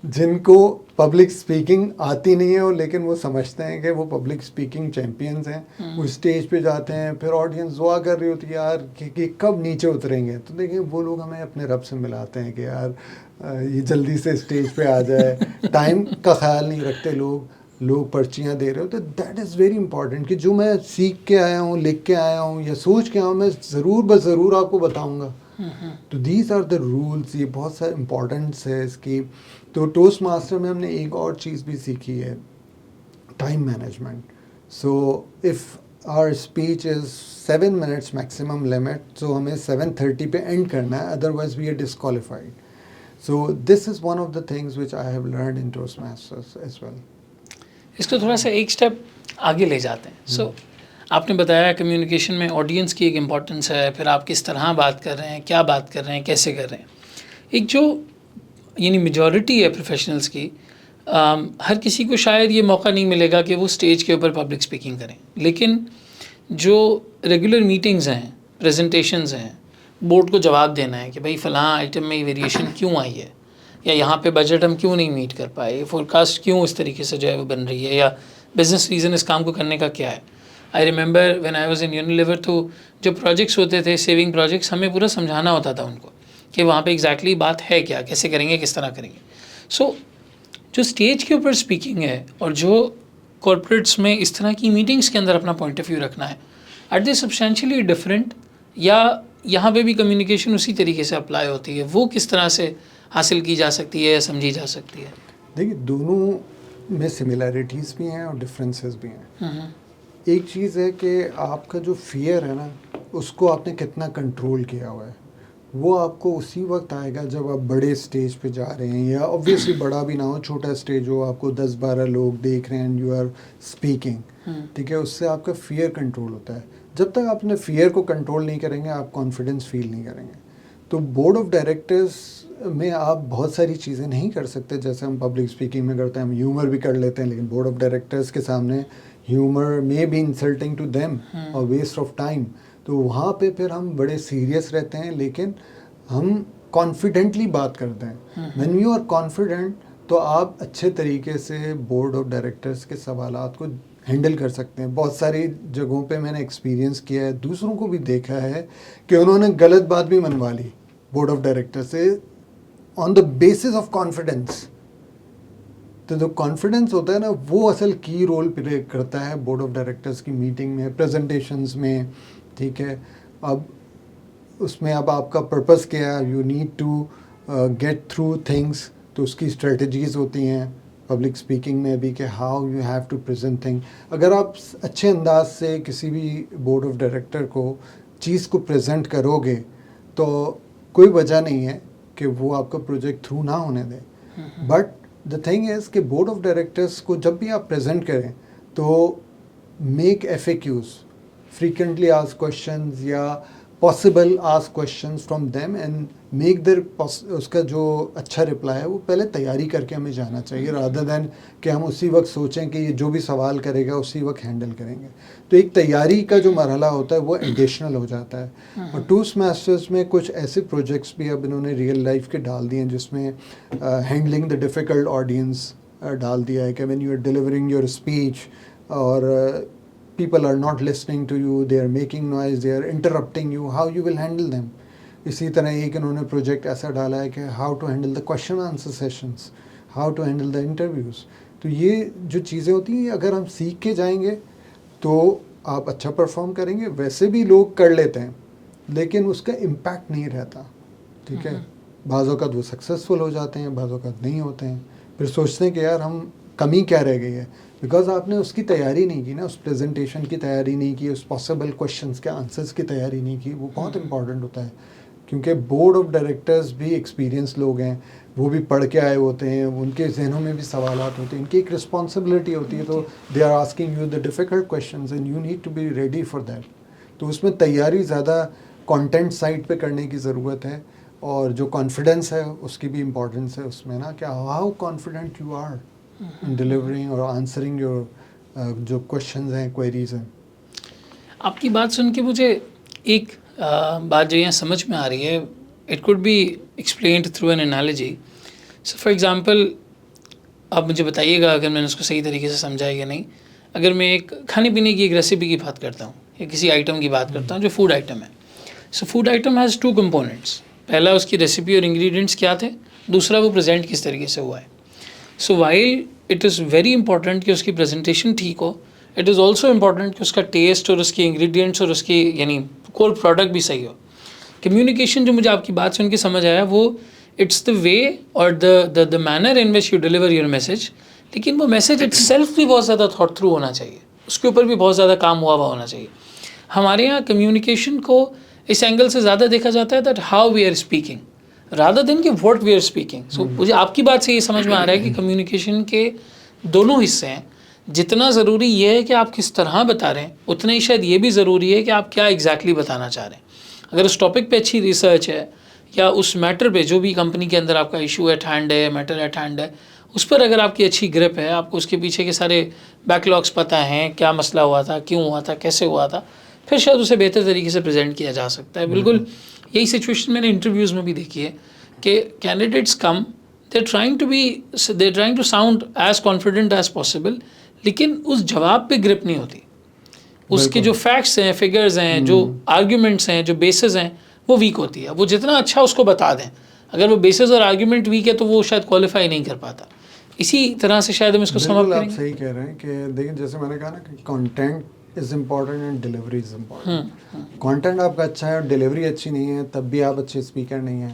جن کو پبلک اسپیکنگ آتی نہیں ہے اور لیکن وہ سمجھتے ہیں کہ وہ پبلک اسپیکنگ چیمپئنز ہیں. وہ اسٹیج پہ جاتے ہیں, پھر آڈینس دعا کر رہی ہوتی ہے یار کہ کب نیچے اتریں گے. تو دیکھیں وہ لوگ ہمیں اپنے رب سے ملاتے ہیں کہ یار یہ جلدی سے اسٹیج پہ آ جائے. ٹائم کا خیال نہیں رکھتے لوگ پرچیاں دے رہے ہوتے. دیٹ از ویری امپورٹنٹ کہ جو میں سیکھ کے آیا ہوں, لکھ کے آیا ہوں یا سوچ کے آیا ہوں, میں ضرور بضرور آپ کو بتاؤں گا. تو دیز آر دا رولس. یہ بہت سارا امپورٹنس ہے اس کی. تو ٹوسٹ ماسٹر میں ہم نے ایک اور چیز بھی سیکھی ہے, time management. So if our speech is 7 minutes maximum limit, so ہمیں 7:30 پہ اینڈ کرنا ہے, otherwise we are disqualified. So this is one of the things which I have learned in Toastmasters as well. اس کو تھوڑا سا ایک اسٹیپ آگے لے جاتے ہیں. سو آپ نے بتایا کمیونیکیشن میں آڈینس کی ایک امپورٹنس ہے, پھر آپ کس طرح بات کر رہے ہیں, کیا بات کر رہے ہیں, کیسے کر رہے ہیں. ایک جو یعنی میجورٹی ہے پروفیشنلز کی, ہر کسی کو شاید یہ موقع نہیں ملے گا کہ وہ اسٹیج کے اوپر پبلک اسپیکنگ کریں. لیکن جو ریگولر میٹنگز ہیں, پریزنٹیشنز ہیں, بورڈ کو جواب دینا ہے کہ بھائی فلاں آئٹم میں ویریشن کیوں آئی ہے, یا یہاں پہ بجٹ ہم کیوں نہیں میٹ کر پائے, فور کاسٹ کیوں اس طریقے سے جو ہے وہ بن رہی ہے, یا بزنس ریزن اس کام کو کرنے کا کیا ہے. I remember when I was in Unilever, تو جو پروجیکٹس ہوتے تھے سیونگ پروجیکٹس, ہمیں پورا سمجھانا ہوتا تھا ان کو کہ وہاں پہ ایگزیکٹلی بات ہے کیا, کیسے کریں گے, کس طرح کریں گے. سو جو اسٹیج کے اوپر اسپیکنگ ہے اور جو کارپوریٹس میں اس طرح کی میٹنگس کے اندر اپنا پوائنٹ آف ویو رکھنا ہے, آر دے سبسٹینشلی ڈفرینٹ, یا یہاں پہ بھی کمیونیکیشن اسی طریقے سے اپلائی ہوتی ہے, وہ کس طرح سے حاصل کی جا سکتی ہے یا سمجھی جا سکتی ہے؟ دیکھیے دونوں میں سملیرٹیز بھی ہیں اور ڈفرینسز بھی ہیں. ایک چیز ہے کہ آپ کا جو فیئر ہے نا, اس کو آپ نے کتنا کنٹرول کیا ہوا ہے. وہ آپ کو اسی وقت آئے گا جب آپ بڑے اسٹیج پہ جا رہے ہیں، یا آبویسلی بڑا بھی نہ ہو، چھوٹا اسٹیج ہو، آپ کو 10-12 لوگ دیکھ رہے ہیں اینڈ یو آر اسپیکنگ، ٹھیک ہے، اس سے آپ کا فیئر کنٹرول ہوتا ہے. جب تک آپ اپنے فیئر کو کنٹرول نہیں کریں گے آپ کانفیڈنس فیل نہیں کریں گے. تو بورڈ آف ڈائریکٹرز میں آپ بہت ساری چیزیں نہیں کر سکتے جیسے ہم پبلک اسپیکنگ میں کرتے ہیں. ہم ہیومر بھی کر لیتے ہیں، لیکن بورڈ آف ڈائریکٹرز کے سامنے ہیومر میں بی انسلٹنگ ٹو دیم اور ویسٹ آف ٹائم. تو وہاں پہ پھر ہم بڑے سیریس رہتے ہیں، لیکن ہم کانفیڈنٹلی بات کرتے ہیں. وین یو آر کانفیڈنٹ تو آپ اچھے طریقے سے بورڈ آف ڈائریکٹرز کے سوالات کو ہینڈل کر سکتے ہیں. بہت ساری جگہوں پہ میں نے ایکسپیرینس کیا ہے، دوسروں کو بھی دیکھا ہے کہ انہوں نے غلط بات بھی منوا لی بورڈ آف ڈائریکٹر سے آن دا بیسس آف کانفیڈنس. تو جو کانفیڈنس ہوتا ہے نا وہ اصل کی رول پلے کرتا ہے بورڈ آف ڈائریکٹرز کی میٹنگ میں، پریزنٹیشنز میں، ٹھیک ہے. اب اس میں اب آپ کا پرپس کیا ہے، you need to get through things, تو اس کی اسٹریٹجیز ہوتی ہیں پبلک اسپیکنگ میں بھی کہ how you have to present thing. اگر آپ اچھے انداز سے کسی بھی بورڈ آف ڈائریکٹر کو چیز کو پریزنٹ کرو گے تو کوئی وجہ نہیں ہے کہ وہ آپ کا پروجیکٹ تھرو نہ ہونے دیں. بٹ دا تھنگ از کہ بورڈ آف ڈائریکٹرس کو جب بھی آپ پریزنٹ کریں تو make F A Qs, frequently asked questions یا possible asked questions from them and make their اس کا جو اچھا رپلائی ہے وہ پہلے تیاری کر کے ہمیں جانا چاہیے رادر دین کہ ہم اسی وقت سوچیں کہ یہ جو بھی سوال کرے گا اسی وقت ہینڈل کریں گے. تو ایک تیاری کا جو مرحلہ ہوتا ہے وہ ایڈیشنل ہو جاتا ہے. اور ٹوسٹ ماسٹرز میں کچھ ایسے پروجیکٹس بھی اب انہوں نے ریئل لائف کے ڈال دیے ہیں جس میں ہینڈلنگ دا ڈیفیکلٹ آڈینس ڈال دیا ہے کہ when you are delivering your speech اور people are not listening to you, they are making noise, they are interrupting you, how you will handle them. اسی طرح ایک انہوں نے پروجیکٹ ایسا ڈالا ہے کہ how to handle the question answer sessions, how to handle the interviews. تو یہ جو چیزیں ہوتی ہیں اگر ہم سیکھ کے جائیں گے تو آپ اچھا پرفارم کریں گے. ویسے بھی لوگ کر لیتے ہیں لیکن اس کا امپیکٹ نہیں رہتا، ٹھیک ہے. بعض اوقات وہ سکسیزفل ہو جاتے ہیں، بعض اوقات نہیں ہوتے ہیں، پھر سوچتے ہیں کہ یار ہم کمی کیا رہ گئی ہے، بیکاز آپ نے اس کی تیاری نہیں کی نا، اس پریزنٹیشن کی تیاری نہیں کی، اس پاسبل کوشچنس کے آنسرس کی تیاری نہیں کی. وہ بہت امپورٹنٹ ہوتا ہے کیونکہ بورڈ آف ڈائریکٹرز بھی ایکسپیرینس لوگ ہیں، وہ بھی پڑھ کے آئے ہوتے ہیں، ان کے ذہنوں میں بھی سوالات ہوتے ہیں، ان کی ایک رسپانسبلٹی ہوتی ہے. تو they are asking you the difficult questions and you need to be ready for that. تو اس میں تیاری زیادہ کانٹینٹ سائٹ پہ کرنے کی ضرورت ہے، اور جو کانفیڈنس ہے اس کی بھی امپورٹنس ہے اس میں نا، کہ how confident you are in delivering or answering your جو questions ہیں، queries ہیں. آپ کی بات سن کے مجھے ایک بات جو یہاں سمجھ میں آ رہی ہے، it could be explained through an analogy. So for example آپ مجھے بتائیے گا اگر میں نے اس کو صحیح طریقے سے سمجھا یا نہیں. اگر میں ایک کھانے پینے کی ایک ریسیپی کی بات کرتا ہوں یا کسی آئٹم کی بات کرتا ہوں جو فوڈ آئٹم ہے، سو فوڈ آئٹم ہیز 2 کمپوننٹس. پہلا اس کی ریسیپی اور انگریڈینٹس کیا تھے، دوسرا وہ پریزنٹ کس طریقے سے ہوا ہے. So while it is very important کہ اس کی پریزنٹیشن ٹھیک ہو، اٹ از آلسو امپورٹنٹ کہ اس کا ٹیسٹ اور اس کی انگریڈینٹس اور اس کی یعنی کول پروڈکٹ بھی صحیح ہو. کمیونیکیشن جو مجھے آپ کی بات سن کے سمجھ آیا وہ اٹس دا وے اور the manner in which you deliver your message. لیکن وہ میسیج اٹ سیلف بھی بہت زیادہ تھاٹ تھرو ہونا چاہیے، اس کے اوپر بھی بہت زیادہ کام ہوا ہونا چاہیے. ہمارے یہاں کمیونیکیشن کو اس اینگل سے زیادہ دیکھا جاتا ہے that how we are speaking rather than کہ what we are speaking. So مجھے آپ کی بات سے یہ سمجھ میں آ رہا ہے کہ کمیونیکیشن کے دونوں حصے ہیں. جتنا ضروری یہ ہے کہ آپ کس طرح بتا رہے ہیں اتنا ہی شاید یہ بھی ضروری ہے کہ آپ کیا ایگزیکٹلی بتانا چاہ رہے ہیں. اگر اس ٹاپک پہ اچھی ریسرچ ہے یا اس میٹر پہ جو بھی کمپنی کے اندر آپ کا ایشو ایٹ ہینڈ ہے، میٹر ایٹ ہینڈ ہے، اس پر اگر آپ کی اچھی گرپ ہے، آپ کو اس کے پیچھے کے سارے بیک لاگس پتہ ہیں، کیا مسئلہ ہوا تھا، کیوں ہوا تھا، کیسے ہوا تھا، پھر شاید اسے بہتر طریقے سے پریزنٹ کیا جا سکتا ہے. بالکل یہی سچویشن میں نے انٹرویوز میں بھی دیکھی ہے کہ candidates come they are trying to sound as confident as possible, لیکن اس جواب پہ گرپ نہیں ہوتی. اس کے جو فیکٹس ہیں، فگرز ہیں، جو آرگیومنٹس ہیں، جو بیسز ہیں، وہ ویک ہوتی ہے. وہ جتنا اچھا اس کو بتا دیں، اگر وہ بیسز اور آرگیومنٹ ویک ہے تو وہ شاید کوالیفائی نہیں کر پاتا. اسی طرح سے شاید ہم اس کو سم اپ کریں گے. آپ صحیح کہہ رہے ہیں کہ دیکھیں جیسے میں نے کہا نا کہ content is important and delivery is important. Content آپ کا اچھا ہے اور ڈیلیوری اچھی نہیں ہے تب بھی آپ اچھے اسپیکر نہیں ہیں.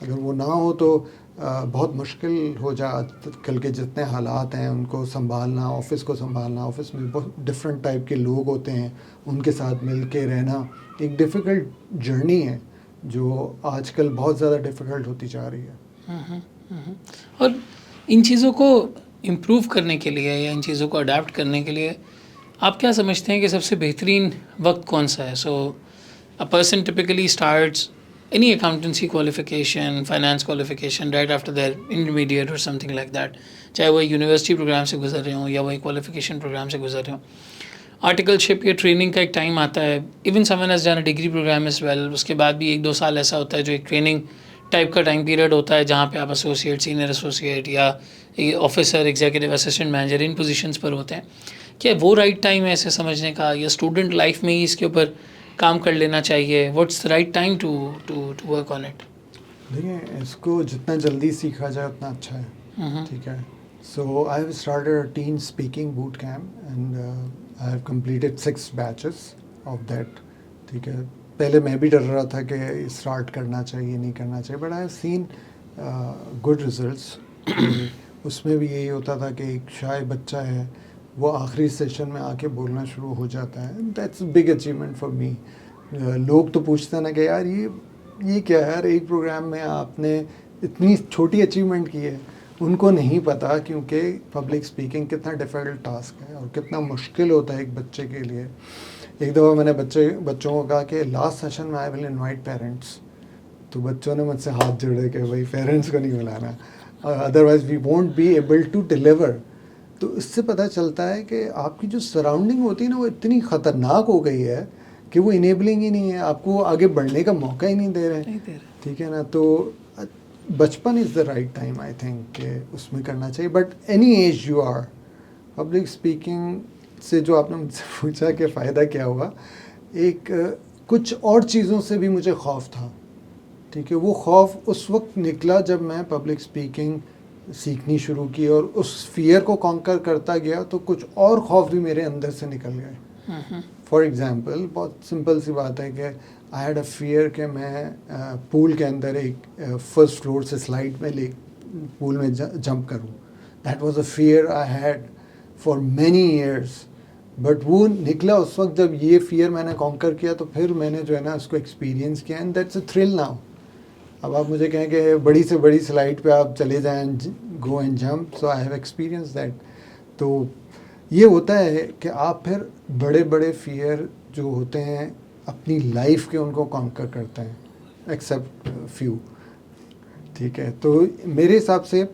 اگر وہ نہ ہو تو بہت مشکل ہو جائے. آج کل کے جتنے حالات ہیں ان کو سنبھالنا, آفس کو سنبھالنا, آفس میں بہت ڈفرینٹ ٹائپ کے لوگ ہوتے ہیں, ان کے ساتھ مل کے رہنا ایک ڈیفیکلٹ جرنی ہے جو آج کل بہت زیادہ ڈیفیکلٹ ہوتی جا رہی ہے. اور ان چیزوں کو امپروو کرنے کے لیے یا ان چیزوں کو اڈاپٹ کرنے کے لیے آپ کیا سمجھتے ہیں کہ سب سے بہترین وقت کون سا ہے؟ So a person typically starts any accountancy qualification, finance qualification right after their intermediate or something like that, چاہے وہ یونیورسٹی پروگرام سے گزر رہے ہوں یا وہی qualification پروگرام سے گزر رہے ہوں. آرٹیکلشپ یا ٹریننگ کا ایک ٹائم آتا ہے. Even someone has done a degree program as well. اس کے بعد بھی 1-2 سال ایسا ہوتا ہے جو ایک ٹریننگ ٹائپ کا ٹائم پیریڈ ہوتا ہے جہاں پہ آپ ایسوسیٹ, سینئر ایسوسیٹ یا آفیسر, ایگزیکٹو اسسٹنٹ مینیجر ان پوزیشنس پر ہوتے ہیں. کیا وہ رائٹ ٹائم ہے ایسے سمجھنے کا, یا اسٹوڈنٹ لائف میں ہی اس کے اوپر کام کر لینا چاہیے؟ What's the right time to work on it? دیکھیں, اس کو جتنا جلدی سیکھا جائے اتنا اچھا ہے. ٹھیک ہے. So I have started teen speaking boot camp and I have completed 6 batches of that. ٹھیک ہے. پہلے میں بھی ڈر رہا تھا کہ اسٹارٹ کرنا چاہیے نہیں کرنا چاہیے, but I have seen good results. اس میں بھی یہی ہوتا تھا کہ ایک شاید بچہ ہے, وہ آخری سیشن میں آ کے بولنا شروع ہو جاتا ہے. That's a big achievement for me. لوگ تو پوچھتے ہیں نا کہ یار یہ کیا ہے یار, ایک پروگرام میں آپ نے اتنی چھوٹی اچیومنٹ کی ہے. ان کو نہیں پتہ کیونکہ پبلک اسپیکنگ کتنا ڈیفیکلٹ ٹاسک ہے اور کتنا مشکل ہوتا ہے ایک بچے کے لیے. ایک دفعہ میں نے بچوں کو کہا کہ لاسٹ سیشن میں آئی ول انوائٹ پیرنٹس, تو بچوں نے مجھ سے ہاتھ جوڑے کہ بھائی پیرنٹس کو نہیں بلانا, otherwise we won't be able to deliver. تو اس سے پتہ چلتا ہے کہ آپ کی جو سراؤنڈنگ ہوتی ہے نا وہ اتنی خطرناک ہو گئی ہے کہ وہ انیبلنگ ہی نہیں ہے, آپ کو آگے بڑھنے کا موقع ہی نہیں دے رہے. ٹھیک ہے نا. تو بچپن is the right time I think کہ اس میں کرنا چاہیے. But any age you are, public speaking سے جو آپ نے مجھ سے پوچھا کہ فائدہ کیا ہوا, ایک کچھ اور چیزوں سے بھی مجھے خوف تھا. ٹھیک ہے. وہ خوف اس وقت نکلا جب میں پبلک اسپیکنگ سیکھنی شروع کی اور اس فیئر کو کانکر کرتا گیا تو کچھ اور خوف بھی میرے اندر سے نکل گئے. فار ایگزامپل, بہت سمپل سی بات ہے کہ آئی ہیڈ اے فیئر کہ میں پول کے اندر ایک فرسٹ فلور سے سلائڈ میں پول میں جمپ کروں. That was a fear I had for many years. But وہ نکلا اس وقت جب یہ فیئر میں نے کانکر کیا, تو پھر میں نے جو ہے نا اس کو ایکسپیرینس کیا, and that's a thrill now. اب آپ مجھے کہیں کہ بڑی سے بڑی سلائڈ پہ آپ چلے جائیں, go and jump, so I have experience that. تو یہ ہوتا ہے کہ آپ پھر بڑے بڑے فیئر جو ہوتے ہیں اپنی لائف کے ان کو کانکر کرتے ہیں, ایکسیپٹ فیو. ٹھیک ہے. تو میرے حساب سے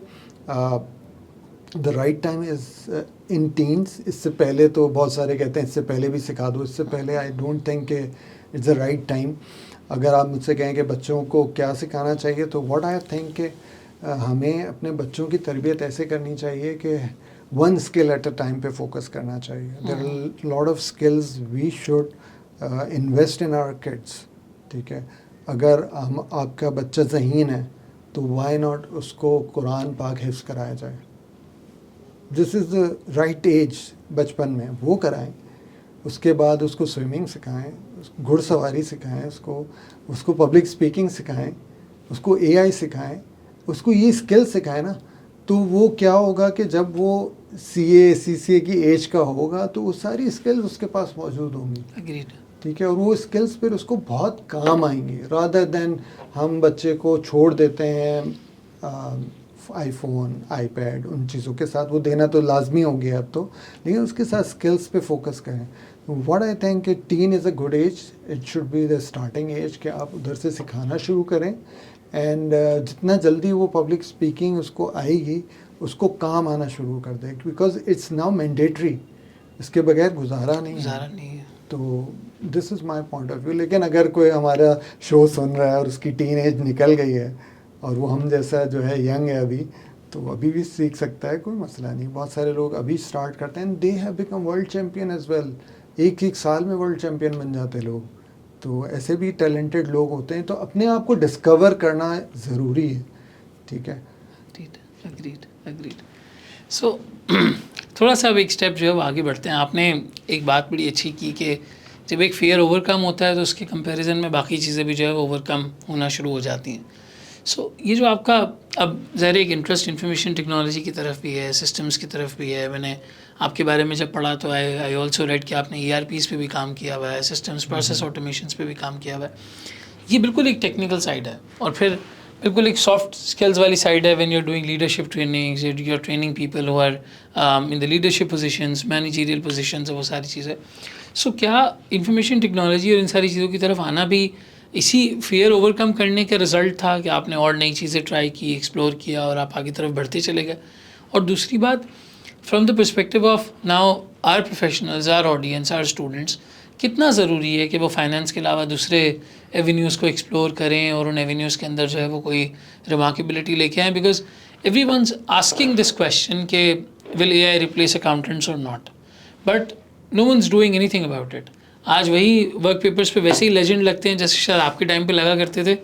the right time is in teens. اس سے پہلے تو بہت سارے کہتے ہیں اس سے پہلے بھی سکھا دو, اس سے پہلے آئی ڈونٹ تھنک کہ اٹس دا رائٹ ٹائم. اگر آپ مجھ سے کہیں کہ بچوں کو کیا سکھانا چاہیے, تو واٹ آئی تھنک کہ ہمیں اپنے بچوں کی تربیت ایسے کرنی چاہیے کہ one skill at a time پہ فوکس کرنا چاہیے. There are lot of skills we should invest in our kids. ٹھیک ہے. اگر آپ کا بچہ ذہین ہے تو وائی ناٹ اس کو قرآن پاک حفظ کرایا جائے. دس از دا رائٹ ایج. بچپن میں وہ کرائیں, اس کے بعد اس کو سوئمنگ سکھائیں, گھڑ سواری سکھائیں, اس کو پبلک اسپیکنگ سکھائیں, اس کو اے آئی سکھائیں, اس کو یہ اسکل سکھائیں نا. تو وہ کیا ہوگا کہ جب وہ سی اے کی ایج کا ہوگا تو وہ ساری اسکلز اس کے پاس موجود ہوں گی. ٹھیک ہے. اور وہ اسکلز پھر اس کو بہت کام آئیں گی, رادر دین ہم بچے کو چھوڑ دیتے ہیں آئی فون, آئی پیڈ, ان چیزوں کے ساتھ. وہ دینا تو لازمی ہو گیا اب تو, لیکن اس کے ساتھ اسکلس پہ فوکس کریں. واٹ آئی تھنک کہ ten is a good age. It should be the starting age کہ آپ ادھر سے سکھانا شروع کریں. اینڈ جتنا جلدی وہ پبلک اسپیکنگ اس کو آئے گی, اس کو کام آنا شروع کر دے, بیکاز اٹس ناؤ مینڈیٹری. اس کے بغیر گزارا نہیں ہے. تو this is my point of view. لیکن اگر کوئی ہمارا شو سن رہا ہے اور اس کی ٹین ایج نکل گئی ہے اور وہ ہم جیسا جو ہے ینگ ہے ابھی, تو ابھی بھی سیکھ سکتا ہے, کوئی مسئلہ نہیں. بہت سارے لوگ ابھی اسٹارٹ کرتے ہیں, they have become world champion as well. ایک سال میں ورلڈ چیمپئن بن جاتے لوگ. تو ایسے بھی ٹیلنٹڈ لوگ ہوتے ہیں. تو اپنے آپ کو ڈسکور کرنا ضروری ہے. ٹھیک ہے. اگریڈ. سو تھوڑا سا اب ایک اسٹیپ جو ہے وہ آگے بڑھتے ہیں. آپ نے ایک بات بڑی اچھی کی کہ جب ایک فیئر اوور کم ہوتا ہے تو اس کے کمپیریزن میں باقی چیزیں بھی جو ہے وہ اوور کم ہونا شروع ہو جاتی ہیں. سو یہ جو آپ کا اب ظاہر ایک انٹرسٹ انفارمیشن ٹیکنالوجی کی طرف بھی ہے, سسٹمز کی طرف بھی ہے. میں نے آپ کے بارے میں جب پڑھا تو آئی آلسو ریڈ کہ آپ نے ERPs پہ بھی کام کیا ہوا ہے, سسٹمز پروسیس آٹومیشنس پہ بھی کام کیا ہوا ہے. یہ بالکل ایک ٹیکنیکل سائڈ ہے, اور پھر بالکل ایک سافٹ اسکلز والی سائڈ ہے. When you are doing leadership trainings, you are training people who are in the leadership positions, managerial positions, وہ ساری چیزیں. سو کیا انفارمیشن ٹیکنالوجی اور ان ساری چیزوں کی طرف آنا بھی اسی فیئر اوور کم کرنے کا رزلٹ تھا کہ آپ نے اور نئی چیزیں ٹرائی کی, ایکسپلور کیا, اور آپ آگے طرف بڑھتے چلے گئے؟ اور دوسری بات, from the perspective of now our professionals, our audience, our students, کتنا ضروری ہے کہ وہ فائنینس کے علاوہ دوسرے ایونیوز کو ایکسپلور کریں اور ان ایونیوز کے اندر جو ہے وہ کوئی ریمارکیبلٹی لے کے آئیں؟ Because everyone's asking this question کہ ول AI ریپلیس اکاؤنٹنٹس اور not, but no one's doing anything about it. آج وہی ورک پیپرس پہ ویسے ہی لیجنڈ لگتے ہیں جیسے شاید آپ کے ٹائم پہ لگا کرتے تھے,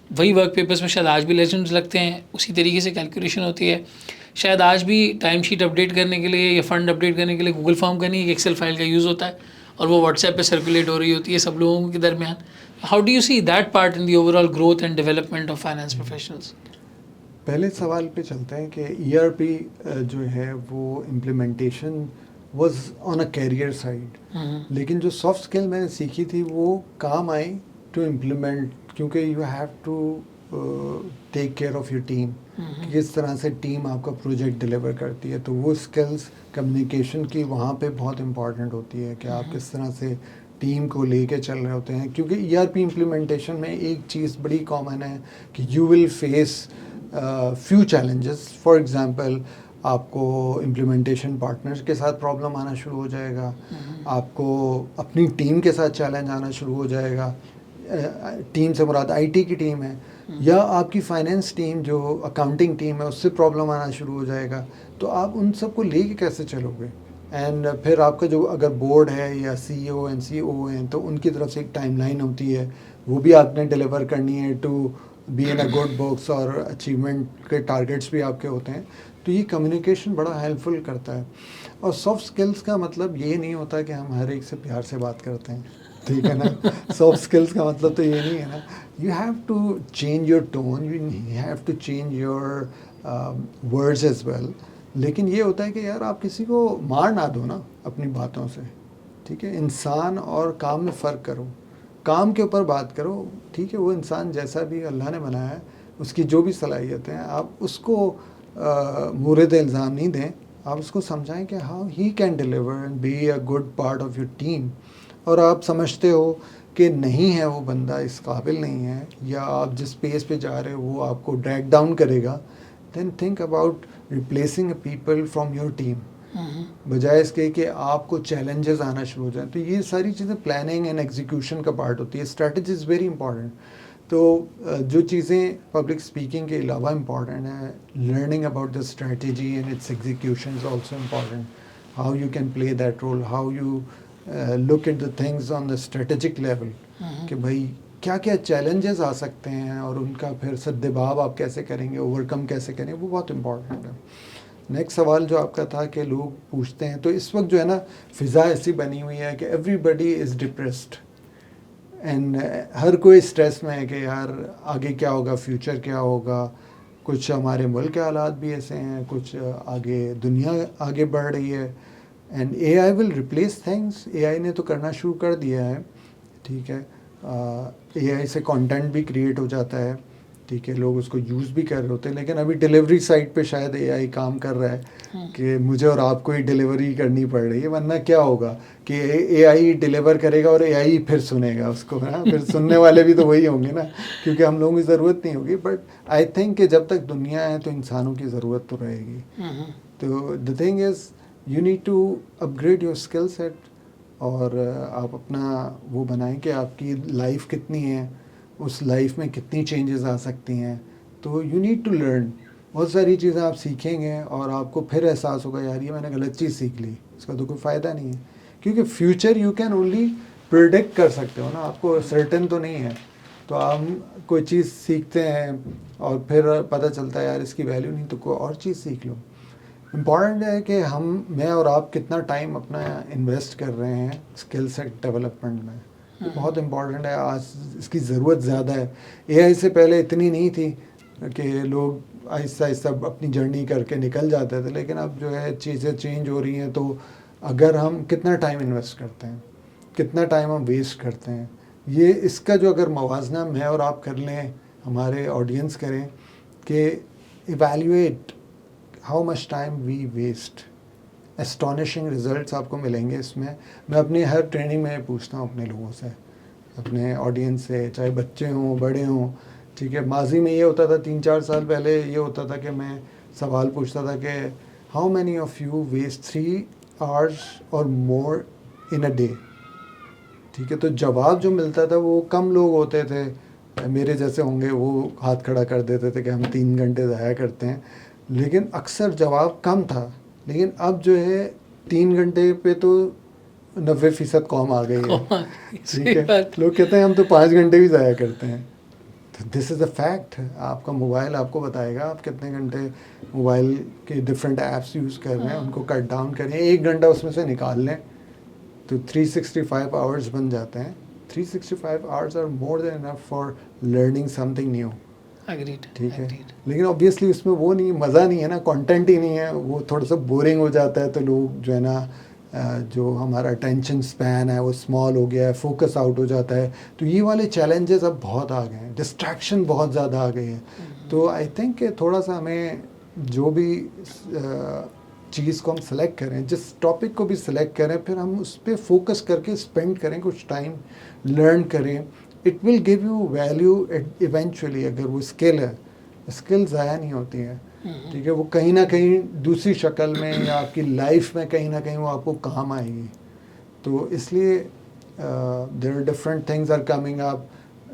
وہی ورک پیپرس میں شاید آج بھی لیجنڈز لگتے ہیں, اسی طریقے سے کیلکولیشن ہوتی ہے. شاید آج بھی ٹائم شیٹ اپڈیٹ کرنے کے لیے یا فنڈ اپڈیٹ کرنے کے لیے گوگل فارم کا نہیں, ایک ایکسل فائل کا یوز ہوتا ہے, اور وہ واٹس ایپ پہ سرکولیٹ ہو رہی ہوتی ہے سب لوگوں کے درمیان. How do you see that part in the over all growth and development of finance professionals? پہلے سوال پہ چلتے ہیں کہ ERP جو ہے وہ implementation was on a career side, لیکن جو سافٹ اسکل میں نے سیکھی تھی وہ کام آئی ٹو امپلیمنٹ, کیونکہ you have to take care of your team, کس طرح سے ٹیم آپ کا پروجیکٹ ڈلیور کرتی ہے. تو وہ اسکلز کمیونیکیشن کی وہاں پہ بہت امپورٹنٹ ہوتی ہے کہ آپ کس طرح سے ٹیم کو لے کے چل رہے ہوتے ہیں. کیونکہ ERP امپلیمنٹیشن میں ایک چیز بڑی کامن ہے کہ you will face few challenges. For example, آپ کو امپلیمنٹیشن پارٹنرز کے ساتھ پرابلم آنا شروع ہو جائے گا, آپ کو اپنی ٹیم کے ساتھ چیلنج آنا شروع ہو جائے گا. ٹیم سے مراد IT کی ٹیم ہے, یا آپ کی فائنینس ٹیم جو اکاؤنٹنگ ٹیم ہے اس سے پرابلم آنا شروع ہو جائے گا. تو آپ ان سب کو لے کے کیسے چلو گے؟ اینڈ پھر آپ کا جو اگر بورڈ ہے یا CEO اینڈ CO ہیں تو ان کی طرف سے ایک ٹائم لائن ہوتی ہے, وہ بھی آپ نے ڈلیور کرنی ہے to be in a good books, اور اچیومنٹ کے ٹارگیٹس بھی آپ کے ہوتے ہیں. تو یہ کمیونیکیشن بڑا ہیلپ فل کرتا ہے. اور سافٹ اسکلس کا مطلب یہ نہیں ہوتا کہ ہم ہر ایک سے پیار سے بات کرتے ہیں, ٹھیک ہے نا. سافٹ اسکلس کا مطلب تو یہ نہیں ہے نا. You have to change your tone, you have to change your words as well. لیکن یہ ہوتا ہے کہ یار آپ کسی کو مار نہ دو نا اپنی باتوں سے, ٹھیک ہے. انسان اور کام میں فرق کرو, کام کے اوپر بات کرو, ٹھیک ہے. وہ انسان جیسا بھی اللہ نے بنایا ہے, اس کی جو بھی صلاحیتیں ہیں, آپ اس کو مورد الزام نہیں دیں. آپ اس کو سمجھائیں کہ how he can deliver and be a good part of your team. اور آپ سمجھتے ہو کہ نہیں ہے وہ بندہ اس قابل نہیں ہے, یا آپ جس پیس پہ جا رہے ہو وہ آپ کو ڈریگ ڈاؤن کرے گا, then think about replacing people from your team, بجائے اس کے کہ آپ کو چیلنجز آنا شروع ہو جائیں. تو یہ ساری چیزیں پلاننگ اینڈ ایگزیکیوشن کا پارٹ ہوتی ہے. Strategy is very important. تو جو چیزیں پبلک اسپیکنگ کے علاوہ امپورٹنٹ ہیں, learning about the strategy and its execution is also important. How you can play that role, how you look at the things on the strategic level, کہ بھائی کیا کیا چیلنجز آ سکتے ہیں اور ان کا پھر سدباب آپ کیسے کریں گے, اوور کم کیسے کریں گے, وہ بہت امپورٹنٹ ہے. نیکسٹ سوال جو آپ کا تھا کہ لوگ پوچھتے ہیں, تو اس وقت جو ہے نا فضا ایسی بنی ہوئی ہے کہ everybody is depressed, and ہر کوئی اسٹریس میں ہے کہ یار آگے کیا ہوگا, فیوچر کیا ہوگا. کچھ ہمارے ملک کے حالات بھی ایسے ہیں, کچھ آگے دنیا آگے بڑھ رہی ہے. And AI will replace things. AI نے تو کرنا شروع کر دیا ہے, ٹھیک ہے. AI سے کانٹینٹ بھی کریٹ ہو جاتا ہے, ٹھیک ہے, لوگ اس کو یوز بھی کر رہے ہوتے ہیں. لیکن ابھی ڈلیوری سائٹ پہ شاید AI کام کر رہا ہے کہ مجھے اور آپ کو ہی ڈلیوری کرنی پڑ رہی ہے. ورنہ کیا ہوگا کہ AI ڈلیور کرے گا اور AI پھر سنے گا اس کو, نا, پھر سننے والے بھی تو وہی ہوں گے نا, کیونکہ ہم لوگوں کی ضرورت نہیں ہوگی. بٹ آئی تھنک کہ جب تک دنیا ہے تو انسانوں کی ضرورت تو رہے گی. تو the thing is you need to upgrade your skill set, اور آپ اپنا وہ بنائیں کہ آپ کی لائف کتنی ہے, اس لائف میں کتنی چینجز آ سکتی ہیں. تو یو نیڈ ٹو لرن. بہت ساری چیزیں آپ سیکھیں گے اور آپ کو پھر احساس ہوگا یار یہ میں نے غلط چیز سیکھ لی, اس کا تو کوئی فائدہ نہیں ہے. کیونکہ future you can only predict کر سکتے ہو نا, آپ کو سرٹن تو نہیں ہے. تو ہم کوئی چیز سیکھتے ہیں اور پھر پتہ چلتا ہے یار اس کی ویلیو نہیں, تو کوئی اور چیز سیکھ لو. امپورٹنٹ ہے کہ میں اور آپ کتنا ٹائم اپنا انویسٹ کر رہے ہیں اسکل سیٹ ڈیولپمنٹ میں. یہ بہت امپورٹنٹ ہے. آج اس کی ضرورت زیادہ ہے. AI سے پہلے اتنی نہیں تھی, کہ لوگ آہستہ آہستہ اپنی جرنی کر کے نکل جاتے تھے، لیکن اب جو ہے چیزیں چینج ہو رہی ہیں. تو اگر ہم کتنا ٹائم انویسٹ کرتے ہیں، کتنا ٹائم ہم ویسٹ کرتے ہیں، یہ اس کا جو اگر موازنہ میں اور آپ کر لیں، ہمارے آڈینس کریں کہ evaluate how much time we waste, astonishing results آپ کو ملیں گے اس میں. میں اپنی ہر ٹریننگ میں پوچھتا ہوں اپنے لوگوں سے، اپنے آڈینس سے، چاہے بچے ہوں بڑے ہوں. ٹھیک ہے، ماضی میں یہ ہوتا تھا 3-4 سال پہلے یہ ہوتا تھا کہ میں سوال پوچھتا تھا کہ how many of you waste 3 hours اور مور ان اے ڈے. ٹھیک ہے، تو جواب جو ملتا تھا وہ کم لوگ ہوتے تھے، میرے جیسے ہوں گے وہ ہاتھ کھڑا کر دیتے تھے کہ ہم 3 گھنٹے ضائع کرتے ہیں، لیکن اکثر جواب کم تھا. لیکن اب جو ہے 3 گھنٹے پہ تو 90% قوم آ گئی ہے. ٹھیک ہے، لوگ کہتے ہیں ہم تو 5 گھنٹے بھی ضائع کرتے ہیں. دس از اے فیکٹ. آپ کا موبائل آپ کو بتائے گا آپ کتنے گھنٹے موبائل کے ڈفرینٹ ایپس یوز کر رہے ہیں، ان کو کٹ ڈاؤن کریں، 1 گھنٹہ اس میں سے نکال لیں تو 365 hours بن جاتے ہیں. 365 hours are more than enough for learning something new. Agreed. ٹھیک ہے، لیکن obviously اس میں وہ نہیں، مزہ نہیں ہے نا، کانٹینٹ ہی نہیں ہے، وہ تھوڑا سا بورنگ ہو جاتا ہے. تو لوگ جو ہے نا جو ہمارا اٹینشن اسپین ہے وہ اسمال ہو گیا ہے، فوکس آؤٹ ہو جاتا ہے. تو یہ والے چیلنجز اب بہت آ گئے ہیں، ڈسٹریکشن بہت زیادہ آ گئی ہے. تو آئی تھنک کہ تھوڑا سا ہمیں جو بھی چیز کو ہم سلیکٹ کریں، جس ٹاپک کو بھی سلیکٹ کریں، پھر ہم اس پہ فوکس کر کے اسپینڈ کریں، کچھ ٹائم لرن کریں. It will give you value eventually. اگر وہ اسکل ہے، اسکل ضائع نہیں ہوتی ہے. ٹھیک ہے، وہ کہیں نہ کہیں دوسری شکل میں یا آپ کی لائف میں کہیں نہ کہیں وہ آپ کو کام آئے گی. تو اس لیے there are different things are coming up,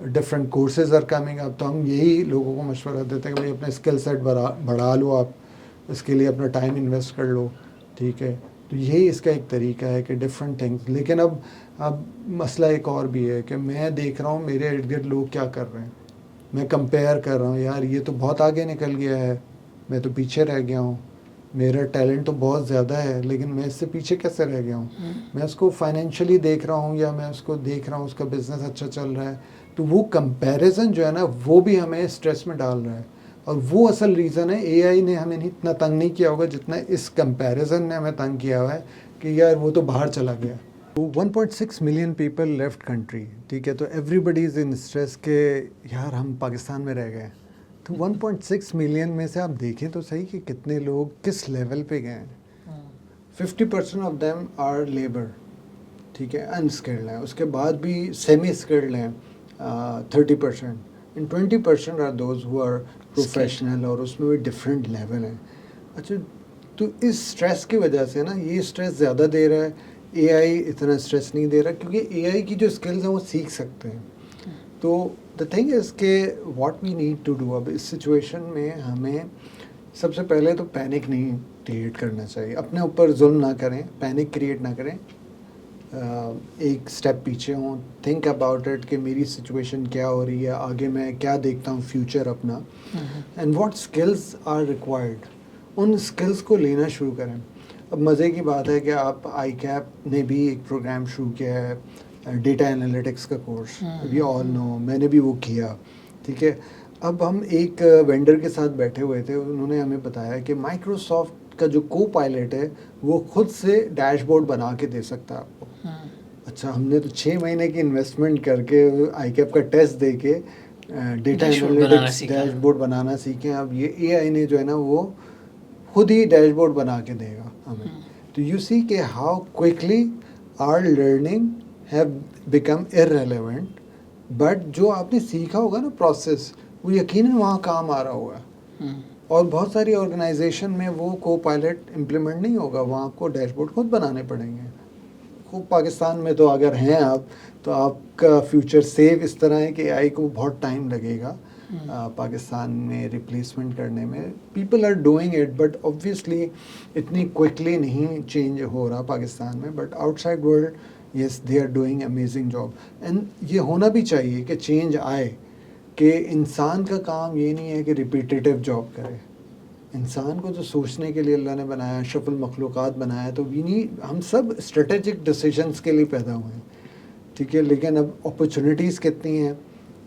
different courses are coming up. تو ہم یہی لوگوں کو مشورہ دیتے ہیں کہ بھائی اپنے اسکل سیٹ بڑھا لو، آپ اس کے لیے اپنا ٹائم انویسٹ کر لو. ٹھیک ہے، تو یہی اس کا ایک طریقہ ہے کہ ڈفرینٹ تھنگس. لیکن اب مسئلہ ایک اور بھی ہے کہ میں دیکھ رہا ہوں میرے ارد گرد لوگ کیا کر رہے ہیں، میں کمپیئر کر رہا ہوں، یار یہ تو بہت آگے نکل گیا ہے، میں تو پیچھے رہ گیا ہوں. میرا ٹیلنٹ تو بہت زیادہ ہے لیکن میں اس سے پیچھے کیسے رہ گیا ہوں. میں اس کو فائنینشلی دیکھ رہا ہوں یا میں اس کو دیکھ رہا ہوں اس کا بزنس اچھا چل رہا ہے. تو وہ کمپیریزن جو ہے نا وہ بھی ہمیں اسٹریس میں ڈال رہا ہے. اور وہ اصل ریزن ہے، اے آئی نے ہمیں اتنا تنگ نہیں کیا ہوگا جتنا اس کمپیریزن نے ہمیں تنگ کیا ہوا ہے کہ یار وہ تو باہر چلا گیا. 1.6 ملین پیپل لیفٹ کنٹری. ٹھیک ہے، تو every body is in stress کہ یار ہم پاکستان میں رہ گئے. تو 1.6 ملین میں سے آپ دیکھیں تو صحیح کہ کتنے لوگ کس لیول پہ گئے ہیں. 50% آف دیم آر لیبر. ٹھیک ہے، انسکلڈ ہیں. اس کے بعد بھی سیمی اسکلڈ ہیں 30%. And 20% are those who are professional, اور اس میں بھی ڈفرینٹ لیول ہیں. اچھا، تو اس اسٹریس کی وجہ سے نا یہ اسٹریس زیادہ دے رہا ہے. اے آئی اتنا اسٹریس نہیں دے رہا کیونکہ اے آئی کی جو اسکلز ہیں وہ سیکھ سکتے ہیں. تو دا تھنگ از کہ what we need to do اب اس سچویشن میں ہمیں سب سے پہلے تو پینک نہیں کریٹ کرنا چاہیے. اپنے اوپر ظلم نہ کریں، پینک کریٹ نہ کریں. ایک اسٹیپ پیچھے ہوں، تھنک اباؤٹ اٹ کہ میری سچویشن کیا ہو رہی ہے، آگے میں کیا دیکھتا ہوں فیوچر اپنا، and what skills are required. ان اسکلز کو لینا شروع کریں. اب مزے کی بات ہے کہ آپ آئی کیپ نے بھی ایک پروگرام شروع کیا ہے، ڈیٹا انالیٹکس کا کورس. وی آل نو، میں نے بھی وہ کیا. ٹھیک ہے، اب ہم ایک وینڈر کے ساتھ بیٹھے ہوئے تھے، انہوں نے ہمیں بتایا کہ مائکروسافٹ کا جو کو پائلٹ ہے وہ خود سے ڈیش بورڈ بنا کے دے سکتا ہے آپ کو. اچھا، ہم نے تو 6 مہینے کی انویسٹمنٹ کر کے آئی کیپ کا ٹیسٹ دے کے ڈیٹا انالیٹکس ڈیش بورڈ بنانا سیکھیں. اب یہ اے آئی نے جو ہے نا وہ خود ہی ڈیش بورڈ بنا کے دے گا ہمیں. تو یو سی کہ how quickly are learning have become irrelevant. But جو آپ نے سیکھا ہوگا نا پروسیس، وہ یقیناً وہاں کام آ رہا ہوگا. اور بہت ساری آرگنائزیشن میں وہ کو پائلٹ امپلیمنٹ نہیں ہوگا، وہاں آپ کو ڈیش بورڈ خود بنانے پڑیں گے. خوب پاکستان میں تو اگر ہیں آپ تو آپ کا فیوچر سیف اس طرح ہے کہ آئی کو بہت ٹائم لگے گا پاکستان میں ریپلیسمنٹ کرنے میں. People are doing it but obviously اتنی کوئکلی نہیں چینج ہو رہا پاکستان میں. But outside world yes they are doing amazing job. And یہ ہونا بھی چاہیے کہ چینج آئے، کہ انسان کا کام یہ نہیں ہے کہ ریپیٹیٹیو جاب کرے. انسان کو جو سوچنے کے لیے اللہ نے بنایا، اشرف المخلوقات بنایا، تو ہم سب اسٹریٹجک ڈیسیجنس کے لیے پیدا ہوئے ہیں. ٹھیک ہے، لیکن اب اپرچونیٹیز کتنی ہیں،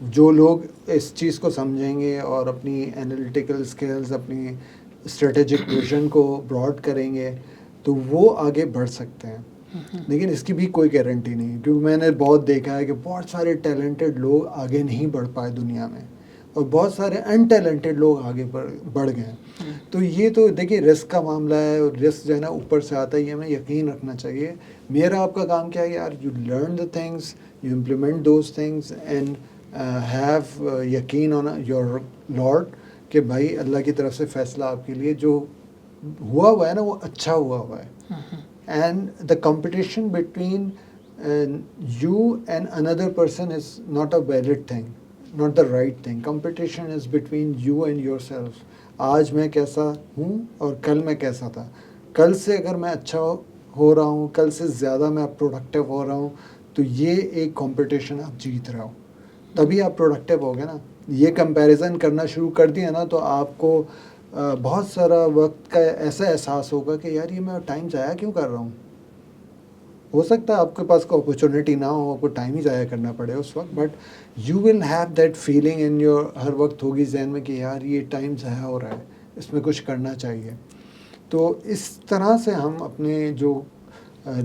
جو لوگ اس چیز کو سمجھیں گے اور اپنی انالیٹیکل اسکلز، اپنی اسٹریٹجک ویژن کو براڈ کریں گے تو وہ آگے بڑھ سکتے ہیں. لیکن اس کی بھی کوئی گارنٹی نہیں، کیونکہ میں نے بہت دیکھا ہے کہ بہت سارے ٹیلنٹڈ لوگ آگے نہیں بڑھ پائے دنیا میں، اور بہت سارے ان ٹیلنٹڈ لوگ آگے بڑھ گئے. تو یہ تو دیکھیے رسک کا معاملہ ہے، اور رسک جو ہے نا اوپر سے آتا ہے، یہ ہمیں یقین رکھنا چاہیے. میرا آپ کا کام کیا ہے یار، you learn the things, you implement those things and have یقین آن یور لارڈ کہ بھائی اللہ کی طرف سے فیصلہ آپ کے لیے جو ہوا ہے نا وہ اچھا ہوا ہے. And the competition between you and another person is not a valid thing, not the right thing. Competition is between you and yourself. آج میں کیسا ہوں اور کل میں کیسا تھا. کل سے اگر میں اچھا ہو رہا ہوں، کل سے زیادہ میں پروڈکٹیو ہو رہا ہوں، تو یہ ایک کمپٹیشن آپ جیت رہے ہو، تبھی آپ پروڈکٹیو ہو گے نا. یہ کمپیریزن کرنا شروع کر دیا نا تو آپ کو بہت سارا وقت کا ایسا احساس ہوگا کہ یار یہ میں ٹائم ضائع کیوں کر رہا ہوں. ہو سکتا ہے آپ کے پاس کوئی اپرچونیٹی نہ ہو، آپ کو ٹائم ہی ضائع کرنا پڑے اس وقت، but you will have that feeling in your, ہر وقت ہوگی ذہن میں کہ یار یہ ٹائم ضائع ہو رہا ہے، اس میں کچھ کرنا چاہیے. تو اس طرح سے ہم اپنے جو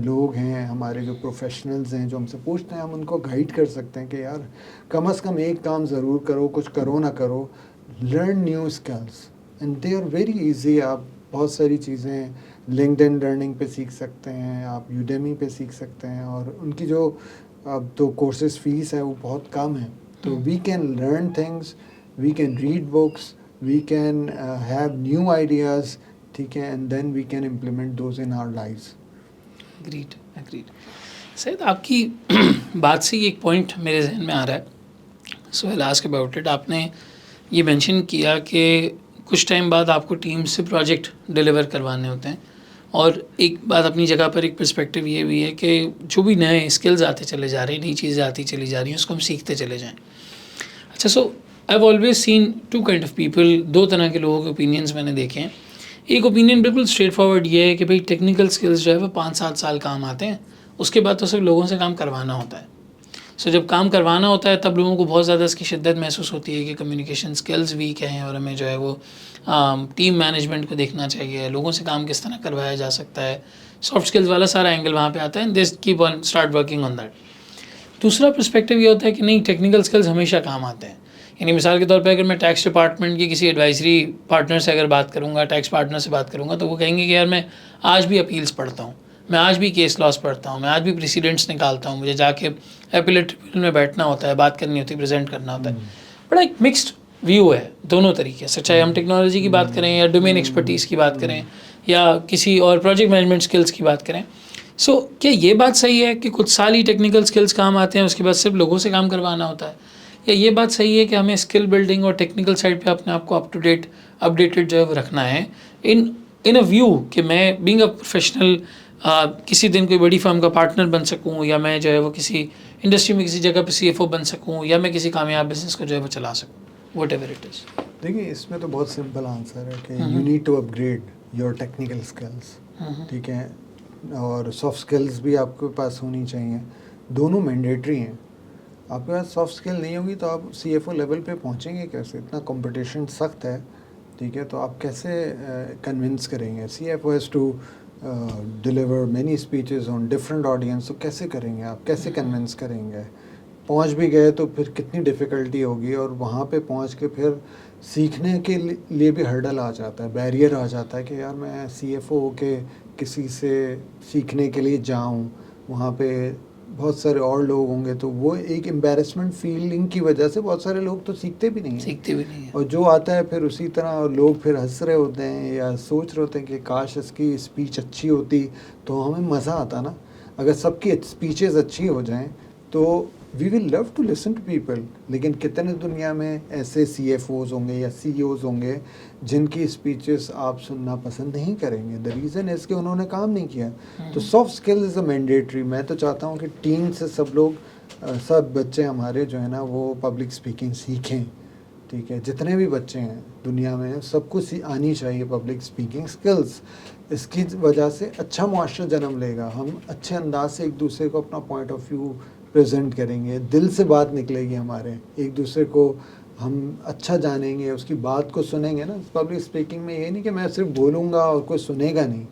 لوگ ہیں، ہمارے جو پروفیشنلز ہیں جو ہم سے پوچھتے ہیں، ہم ان کو گائیڈ کر سکتے ہیں کہ یار کم از کم ایک کام ضرور کرو، کچھ کرو نہ کرو، learn new skills and they are very easy. آپ بہت ساری چیزیں لنکڈ ان لرننگ پہ سیکھ سکتے ہیں، آپ یوڈیمی پہ سیکھ سکتے ہیں، اور ان کی جو اب تو کورسز فیس ہے وہ بہت کم ہے. تو we can learn things, we can read books, we can have new ideas, ٹھیک ہے، and then we can implement those in our lives. Agreed. Syed آپ کی بات سے ایک پوائنٹ میرے ذہن میں آ رہا ہے. So I ask about it. آپ نے یہ مینشن کیا کہ کچھ ٹائم بعد آپ کو ٹیم سے پروجیکٹ ڈیلیور کروانے ہوتے ہیں، اور ایک بات اپنی جگہ پر ایک پرسپیکٹیو یہ بھی ہے کہ جو بھی نئے اسکلز آتے چلے جا رہے ہیں، نئی چیزیں آتی چلی جا رہی ہیں، اس کو ہم سیکھتے چلے جائیں. اچھا، so I have always seen two kind of people. دو طرح کے لوگوں کے اوپینینس میں نے دیکھے ہیں. ایک اوپینین بالکل اسٹریٹ فارورڈ یہ ہے کہ بھائی ٹیکنیکل اسکلز جو ہے وہ 5-7 سال کام آتے ہیں، اس کے بعد تو صرف لوگوں سے کام کروانا ہوتا ہے. سو جب کام کروانا ہوتا ہے تب لوگوں کو بہت زیادہ اس کی شدت محسوس ہوتی ہے کہ کمیونیکیشن اسکلز ویک ہیں، اور ہمیں جو ہے وہ ٹیم مینجمنٹ کو دیکھنا چاہیے، لوگوں سے کام کس طرح کروایا جا سکتا ہے. سافٹ اسکلز والا سارا اینگل وہاں پہ آتا ہے. This keep on start working on that. دوسرا پرسپیکٹیو یہ ہوتا ہے کہ نہیں، ٹیکنیکل اسکلز ہمیشہ کام آتے ہیں. یعنی مثال کے طور پہ اگر میں ٹیکس ڈپارٹمنٹ کی کسی ایڈوائزری پارٹنر سے اگر بات کروں گا، ٹیکس پارٹنر سے بات کروں گا، تو وہ کہیں گے کہ یار میں آج بھی اپیلس پڑھتا ہوں، میں آج بھی کیس لاس پڑھتا ہوں، میں آج بھی پریسیڈنٹس نکالتا ہوں، مجھے جا کے اپیلیٹ ٹریبیونل میں بیٹھنا ہوتا ہے، بات کرنی ہوتی ہے، پریزنٹ کرنا ہوتا ہے. بڑا ایک مکسڈ ویو ہے دونوں طریقے سے، چاہے ہم ٹیکنالوجی کی بات کریں یا ڈومین ایکسپرٹیز کی بات کریں یا کسی اور پروجیکٹ مینجمنٹ اسکلس کی بات کریں. سو کیا یہ بات صحیح ہے کہ کچھ سال ہی ٹیکنیکل اسکلس کام آتے ہیں، اس کے بعد صرف لوگوں سے کام کروانا ہوتا ہے، یا یہ بات صحیح ہے کہ ہمیں اسکل بلڈنگ اور ٹیکنیکل سائڈ پہ اپنے آپ کو اپڈیٹڈ جو ہے وہ رکھنا ہے ان اے ویو کہ میں بینگ اے پروفیشنل کسی دن کوئی بڑی فرم کا پارٹنر بن سکوں، یا میں جو ہے وہ کسی انڈسٹری میں کسی جگہ پہ CFO بن سکوں، یا میں کسی کامیاب بزنس کو جو ہے وہ چلا سکوں، واٹ ایور اٹ از. دیکھیے اس میں تو بہت سمپل آنسر ہے کہ you need to upgrade your technical skills, ٹھیک ہے، اور سافٹ اسکلس بھی آپ کے پاس ہونی چاہیے. دونوں مینڈیٹری ہیں. آپ کے پاس سافٹ اسکل نہیں ہوگی تو آپ CFO لیول پہ پہنچیں گے کیسے؟ اتنا کمپٹیشن سخت ہے، ٹھیک ہے، تو آپ کیسے کنونس کریں گے؟ CFO has to deliver many speeches on different audience, تو کیسے کریں گے آپ؟ کیسے کنونس کریں گے؟ پہنچ بھی گئے تو پھر کتنی ڈیفیکلٹی ہوگی، اور وہاں پہ پہنچ کے پھر سیکھنے کے لیے بھی ہرڈل آ جاتا ہے، بیریئر آ جاتا ہے کہ یار میں CFO ہو کے کسی سے سیکھنے کے لیے جاؤں، وہاں پہ بہت سارے اور لوگ ہوں گے، تو وہ ایک امبیرسمنٹ فیلنگ کی وجہ سے بہت سارے لوگ تو سیکھتے بھی نہیں ہیں. اور جو آتا ہے پھر اسی طرح لوگ پھر ہنس رہے ہوتے ہیں یا سوچ رہے ہوتے ہیں کہ کاش اس کی اسپیچ اچھی ہوتی تو ہمیں مزہ آتا نا. اگر سب کی اسپیچز اچھی ہو جائیں تو we will love to listen to people. لیکن کتنے دنیا میں ایسے CFOs ہوں گے یا CEOs ہوں گے جن کی اسپیچز آپ سننا پسند نہیں کریں گے. دا ریزن از کہ انہوں نے کام نہیں کیا. تو soft skill is a mandatory. میں تو چاہتا ہوں کہ ٹیم سے سب لوگ، سب بچے ہمارے جو ہے نا وہ پبلک اسپیکنگ سیکھیں، ٹھیک ہے. جتنے بھی بچے ہیں دنیا میں سب کو آنی چاہیے پبلک اسپیکنگ اسکلس. اس کی وجہ سے اچھا معاشرہ جنم لے گا. ہم اچھے انداز سے ایک دوسرے کو اپنا پوائنٹ آف ویو پریزنٹ کریں گے, دل سے بات نکلے گی ہمارے, ایک دوسرے کو ہم اچھا جانیں گے, اس کی بات کو سنیں گے نا. پبلک اسپیکنگ میں یہ نہیں کہ میں صرف بولوں گا اور کوئی سنے گا نہیں,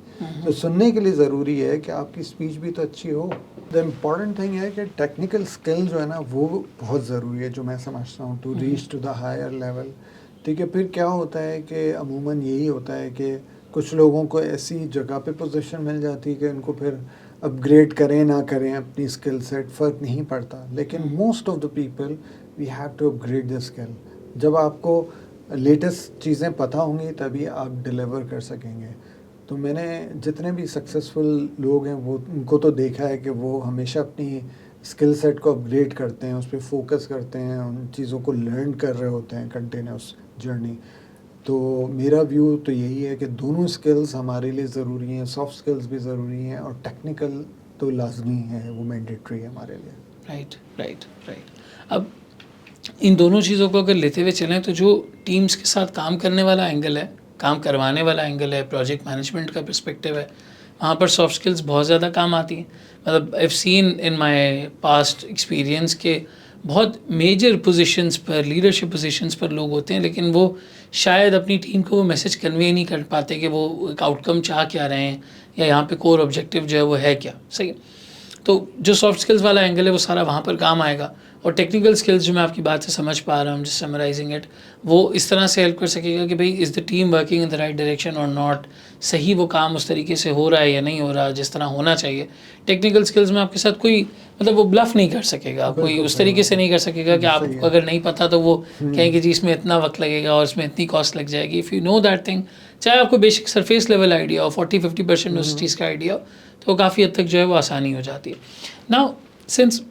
تو سننے کے لیے ضروری ہے کہ آپ کی اسپیچ بھی تو اچھی ہو. دا امپورٹنٹ تھنگ ہے کہ ٹیکنیکل اسکل جو ہے نا وہ بہت ضروری ہے, جو میں سمجھتا ہوں, to reach to the higher level. ٹھیک ہے, پھر کیا ہوتا ہے کہ عموماً یہی ہوتا ہے کہ کچھ لوگوں کو ایسی جگہ پہ پوزیشن مل جاتی ہے کہ ان کو پھر اپ گریڈ کریں نہ کریں اپنی اسکل سیٹ فرق نہیں پڑتا. لیکن most of the people we have to upgrade the skill. جب آپ کو لیٹسٹ چیزیں پتہ ہوں گی تبھی آپ ڈیلیور کر سکیں گے. تو میں نے جتنے بھی سکسیزفل لوگ ہیں وہ ان کو تو دیکھا ہے کہ وہ ہمیشہ اپنی اسکل سیٹ کو اپ گریڈ کرتے ہیں, اس پہ فوکس کرتے ہیں, ان چیزوں کو لرن کر رہے ہوتے ہیں کنٹینیوس جرنی. تو میرا ویو تو یہی ہے کہ دونوں اسکلز ہمارے لیے ضروری ہیں, سافٹ اسکلز بھی ضروری ہیں اور ٹیکنیکل تو لازمی ہے, وہ مینڈیٹری ہے ہمارے لیے. Right right right. اب ان دونوں چیزوں کو اگر لیتے ہوئے چلیں تو جو ٹیمز کے ساتھ کام کرنے والا اینگل ہے, کام کروانے والا اینگل ہے, پروجیکٹ مینجمنٹ کا پرسپیکٹیو ہے, وہاں پر سافٹ اسکلز بہت زیادہ کام آتی ہیں. مطلب آئی have scene in my past experience کہ بہت میجر پوزیشنز پر, لیڈرشپ پوزیشنز پر لوگ ہوتے ہیں لیکن وہ شاید اپنی ٹیم کو وہ میسج کنوے نہیں کر پاتے کہ وہ ایک آؤٹ کم چاہ کیا رہے ہیں یا یہاں پہ کور آبجیکٹیو جو ہے وہ ہے کیا. صحیح. تو جو سافٹ اسکلز والا اینگل ہے وہ سارا وہاں پر کام آئے گا, اور ٹیکنیکل اسکلز جو میں آپ کی بات سے سمجھ پا رہا ہوں, جس سمرائزنگ اٹ, وہ اس طرح سے ہیلپ کر سکے گا کہ بھئی is the team working in the right direction اور ناٹ, صحیح وہ کام اس طریقے سے ہو رہا ہے یا نہیں ہو رہا جس طرح ہونا چاہیے. ٹیکنیکل اسکلز میں آپ کے ساتھ کوئی مطلب وہ بلف نہیں کر سکے گا, کوئی اس طریقے سے نہیں کر سکے گا کہ آپ کو اگر نہیں پتہ تو وہ کہیں کہ جی اس میں اتنا وقت لگے گا اور اس میں اتنی کاسٹ لگ جائے گی. If you know that thing, چاہے آپ کو بیسک سرفیس لیول آئیڈیا ہو, 40-50% اس چیز کا آئیڈیا ہو, تو کافی حد تک جو ہے وہ آسانی ہو جاتی ہے. Now since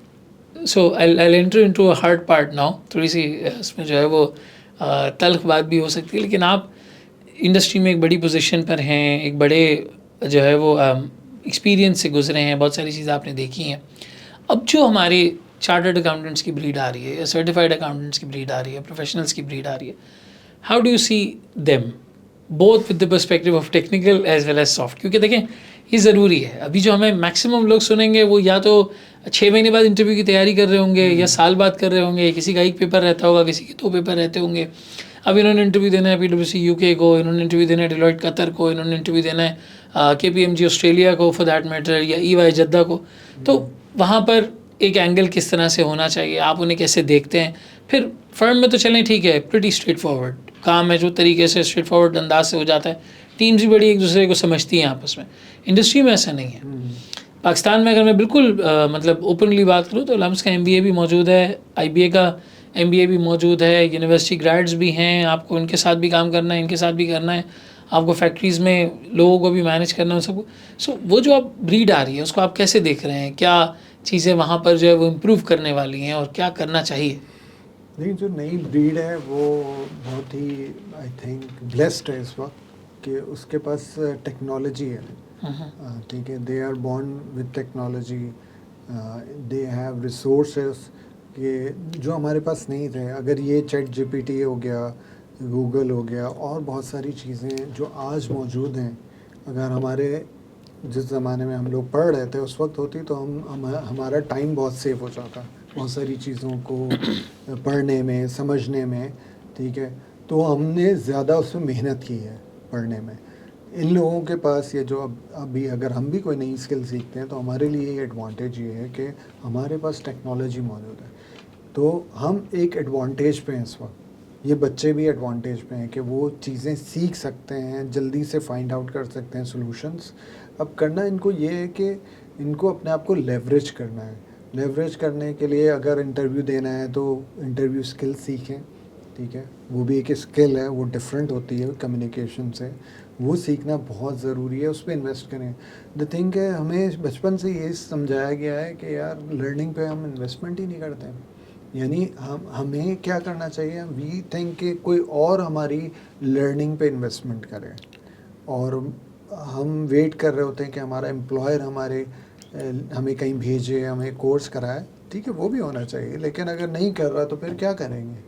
so I'll enter into a hard part now, تھوڑی سی اس میں جو ہے وہ تلخ بات بھی ہو سکتی ہے, لیکن آپ انڈسٹری میں ایک بڑی پوزیشن پر ہیں, ایک بڑے جو ہے وہ ایکسپیرینس سے گزرے ہیں, بہت ساری چیزیں آپ نے دیکھی ہیں. اب جو ہمارے چارٹرڈ اکاؤنٹنٹس کی بریڈ آ رہی ہے یا سرٹیفائڈ اکاؤنٹنٹس کی بریڈ آ رہی ہے, پروفیشنلس کی بریڈ آ رہی ہے, how do you see them both with the perspective of technical as well as soft? کیونکہ دیکھیں یہ ضروری ہے. ابھی جو ہمیں میکسیمم لوگ سنیں گے وہ یا تو 6 مہینے بعد انٹرویو کی تیاری کر رہے ہوں گے, یا سال بعد کر رہے ہوں گے, کسی کا 1 پیپر رہتا ہوگا, کسی کے 2 پیپر رہتے ہوں گے. اب انہوں نے انٹرویو دینا ہے PwC UK کو, انہوں نے انٹرویو دینا ہے ڈیلائٹ قطر کو, انہوں نے انٹرویو دینا ہے KPMG آسٹریلیا کو فار دیٹ میٹر, یا EY جدہ کو. تو وہاں پر ایک اینگل کس طرح سے ہونا چاہیے, آپ انہیں کیسے دیکھتے ہیں؟ پھر فرم میں تو چلیں ٹھیک ہے, پریٹی اسٹریٹ فارورڈ کام ہے, جو طریقے سے اسٹریٹ فارورڈ انداز سے ہو جاتا ہے, ٹیمز بھی بڑی ایک دوسرے کو سمجھتی ہیں آپس میں. انڈسٹری میں ایسا نہیں ہے. پاکستان میں اگر میں بالکل مطلب اوپنلی بات کروں تو لمس کا MBA بھی موجود ہے, IBA کا MBA بھی موجود ہے, یونیورسٹی گریڈز بھی ہیں, آپ کو ان کے ساتھ بھی کام کرنا ہے, ان کے ساتھ بھی کرنا ہے, آپ کو فیکٹریز میں لوگوں کو بھی مینیج کرنا ہے, سب کو. سو وہ جو آپ بریڈ آ رہی ہے اس کو آپ کیسے دیکھ رہے ہیں؟ کیا چیزیں وہاں پر جو ہے وہ امپروو کرنے والی ہیں اور کیا کرنا چاہیے؟ نہیں, جو نئی بریڈ ہے وہ بہت ہی آئی تھنک بلیسڈ ہے اس وقت کہ اس کے پاس ٹیکنالوجی ہے. ٹھیک ہے, they are born with technology, they have resources کہ جو ہمارے پاس نہیں تھے. اگر یہ ChatGPT ہو گیا, گوگل ہو گیا, اور بہت ساری چیزیں جو آج موجود ہیں, اگر ہمارے جس زمانے میں ہم لوگ پڑھ رہے تھے اس وقت ہوتی تو ہمارا ٹائم بہت سیو ہو جاتا بہت ساری چیزوں کو پڑھنے میں, سمجھنے میں. ٹھیک ہے, تو ہم نے زیادہ اس میں محنت کی ہے پڑھنے میں. ان لوگوں کے پاس یہ جو ابھی اگر ہم بھی کوئی نئی اسکل سیکھتے ہیں تو ہمارے لیے یہ ایڈوانٹیج یہ ہے کہ ہمارے پاس ٹیکنالوجی موجود ہے, تو ہم ایک ایڈوانٹیج پہ ہیں اس وقت. یہ بچے بھی ایڈوانٹیج پہ ہیں کہ وہ چیزیں سیکھ سکتے ہیں, جلدی سے فائنڈ آؤٹ کر سکتے ہیں سولوشنس. اب کرنا ان کو یہ ہے کہ ان کو اپنے آپ کو لیوریج کرنا ہے. لیوریج کرنے کے لیے اگر انٹرویو دینا ہے تو انٹرویو اسکل سیکھیں. ٹھیک ہے, وہ بھی ایک اسکل ہے, وہ ڈفرینٹ ہوتی ہے کمیونیکیشن سے, وہ سیکھنا بہت ضروری ہے, اس پہ انویسٹ کریں. دا تھنگ ہے ہمیں بچپن سے یہ سمجھایا گیا ہے کہ یار لرننگ پہ ہم انویسٹمنٹ ہی نہیں کرتے ہیں. یعنی ہمیں کیا کرنا چاہیے, وی تھنک کہ کوئی اور ہماری لرننگ پہ انویسٹمنٹ کرے, اور ہم ویٹ کر رہے ہوتے ہیں کہ ہمارا امپلائر ہمیں کہیں بھیجے, ہمیں کورس کرائے. ٹھیک ہے, وہ بھی ہونا چاہیے, لیکن اگر نہیں کر رہا تو پھر کیا کریں گے؟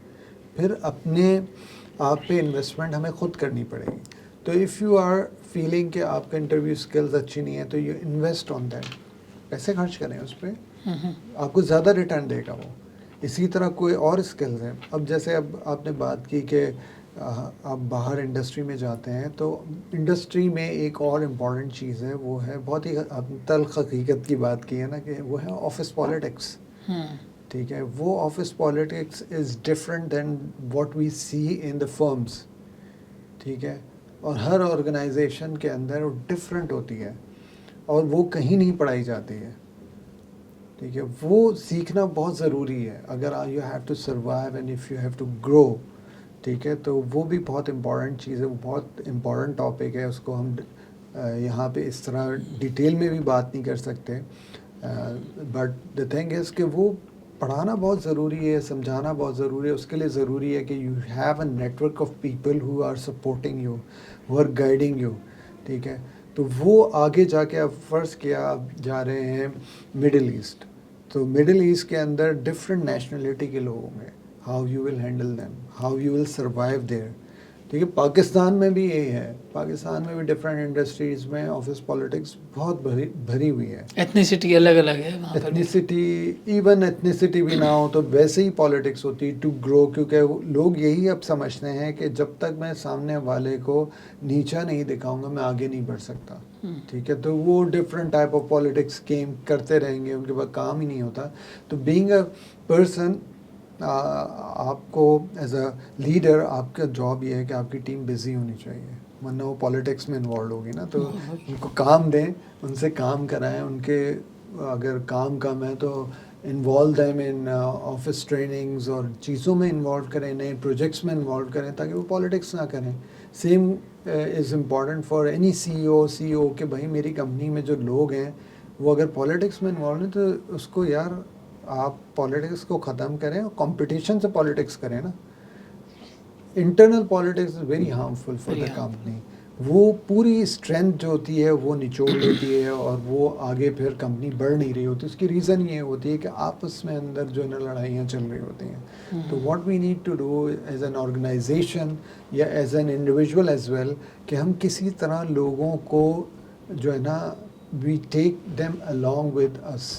پھر اپنے آپ پہ انویسٹمنٹ ہمیں خود کرنی پڑے گی. تو اف یو آر فیلنگ کہ آپ کا انٹرویو اسکلز اچھی نہیں ہے تو یو انویسٹ آن دیٹ, پیسے خرچ کریں اس پہ, آپ کو زیادہ ریٹرن دے گا وہ. اسی طرح کوئی اور اسکلز ہیں. اب جیسے اب آپ نے بات کی کہ آپ باہر انڈسٹری میں جاتے ہیں تو انڈسٹری میں ایک اور امپورٹنٹ چیز ہے, وہ ہے بہت ہی تلخ حقیقت کی بات کی ہے نا, کہ وہ ہے آفس پالیٹکس. ٹھیک ہے, وہ office politics is different than what we see in the firms. ٹھیک ہے, اور ہر آرگنائزیشن کے اندر وہ ڈفرینٹ ہوتی ہے اور وہ کہیں نہیں پڑھائی جاتی ہے. ٹھیک ہے, وہ سیکھنا بہت ضروری ہے اگر you have to survive and if you have to grow. ٹھیک ہے, تو وہ بھی بہت امپورٹنٹ چیز ہے, وہ بہت امپورٹنٹ ٹاپک ہے. اس کو ہم یہاں پہ اس طرح ڈیٹیل میں بھی بات نہیں کر سکتے, بٹ دا تھنگ از کہ وہ پڑھانا بہت ضروری ہے, سمجھانا بہت ضروری ہے. اس کے لیے ضروری ہے کہ you have a network of people who are supporting you, who are guiding you. ٹھیک ہے, تو وہ آگے جا کے اب فرض کیا آپ جا رہے ہیں مڈل ایسٹ, تو مڈل ایسٹ کے اندر ڈفرینٹ نیشنلٹی کے لوگ ہوں گے. How you will handle them, how you will survive there. ٹھیک ہے, پاکستان میں بھی یہی ہے. پاکستان میں بھی ڈفرینٹ انڈسٹریز میں آفس پالیٹکس بہت بھری ہوئی ہے. ایتھنیسٹی الگ الگ ہے وہاں پر. ایتھنیسٹی, ایون ایتھنیسٹی بھی نہ ہو تو ویسے ہی پالیٹکس ہوتی ٹو گرو, کیونکہ لوگ یہی اب سمجھتے ہیں کہ جب تک میں سامنے والے کو نیچا نہیں دکھاؤں گا میں آگے نہیں بڑھ سکتا. ٹھیک ہے, تو وہ different type of politics game کرتے رہیں گے, ان کے پاس کام ہی نہیں ہوتا. تو بینگ اے پرسن, آپ کو ایز اے لیڈر آپ کا جاب یہ ہے کہ آپ کی ٹیم بزی ہونی چاہیے, ورنہ وہ پالیٹکس میں انوالو ہوگی نا. تو ان کو کام دیں, ان سے کام کرائیں, ان کے اگر کام کم ہے تو involve them in office trainings اور چیزوں میں انوالو کریں, نئے پروجیکٹس میں انوالو کریں تاکہ وہ پالیٹکس نہ کریں. Same is important for any CEO کہ بھائی میری کمپنی میں جو لوگ ہیں وہ اگر پالیٹکس میں انوالو ہیں تو اس کو یار آپ پالیٹکس کو ختم کریں اور کمپٹیشن سے پالیٹکس کریں نا. Internal politics is very harmful for the company. وہ پوری اسٹرینتھ جو ہوتی ہے وہ نچوڑ لیتی ہے اور وہ آگے پھر کمپنی بڑھ نہیں رہی ہوتی. اس کی ریزن یہ ہوتی ہے کہ آپس میں اندر جو ہے نا لڑائیاں چل رہی ہوتی ہیں. تو what we need to do as an organization یا as an individual as well, کہ ہم کسی طرح لوگوں کو جو ہے نا we take them along with us,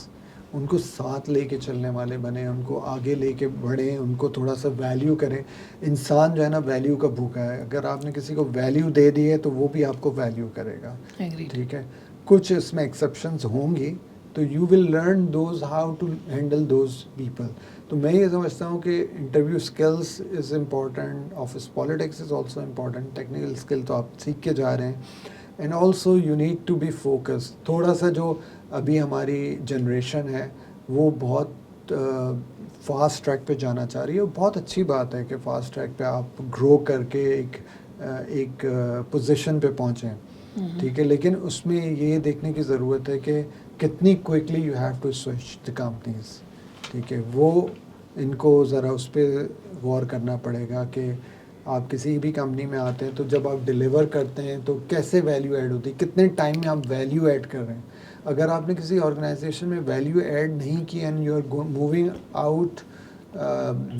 ان کو ساتھ لے کے چلنے والے بنیں, ان کو آگے لے کے بڑھیں, ان کو تھوڑا سا ویلیو کریں. انسان جو ہے نا ویلیو کا بھوکا ہے, اگر آپ نے کسی کو ویلیو دے دی ہے تو وہ بھی آپ کو ویلیو کرے گا. ٹھیک ہے, کچھ اس میں ایکسیپشنز ہوں گی, تو you will learn those how to handle those people. تو میں یہ سمجھتا ہوں کہ interview skills is important, office politics is also important, technical skill تو آپ سیکھ کے جا رہے ہیں. And also you need to be focus. تھوڑا سا جو ابھی ہماری جنریشن ہے وہ بہت فاسٹ ٹریک پہ جانا چاہ رہی ہے. بہت اچھی بات ہے کہ فاسٹ ٹریک پہ آپ گرو کر کے ایک پوزیشن پہ پہنچیں. ٹھیک ہے, لیکن اس میں یہ دیکھنے کی ضرورت ہے کہ کتنی quickly you have to switch the companies. ٹھیک ہے, وہ ان کو ذرا اس پہ غور کرنا پڑے گا کہ آپ کسی بھی کمپنی میں آتے ہیں تو جب آپ ڈیلیور کرتے ہیں تو کیسے ویلیو ایڈ ہوتی ہے, کتنے ٹائم میں آپ ویلیو ایڈ کر رہے ہیں. اگر آپ نے کسی آرگنائزیشن میں ویلیو ایڈ نہیں کی and you are moving out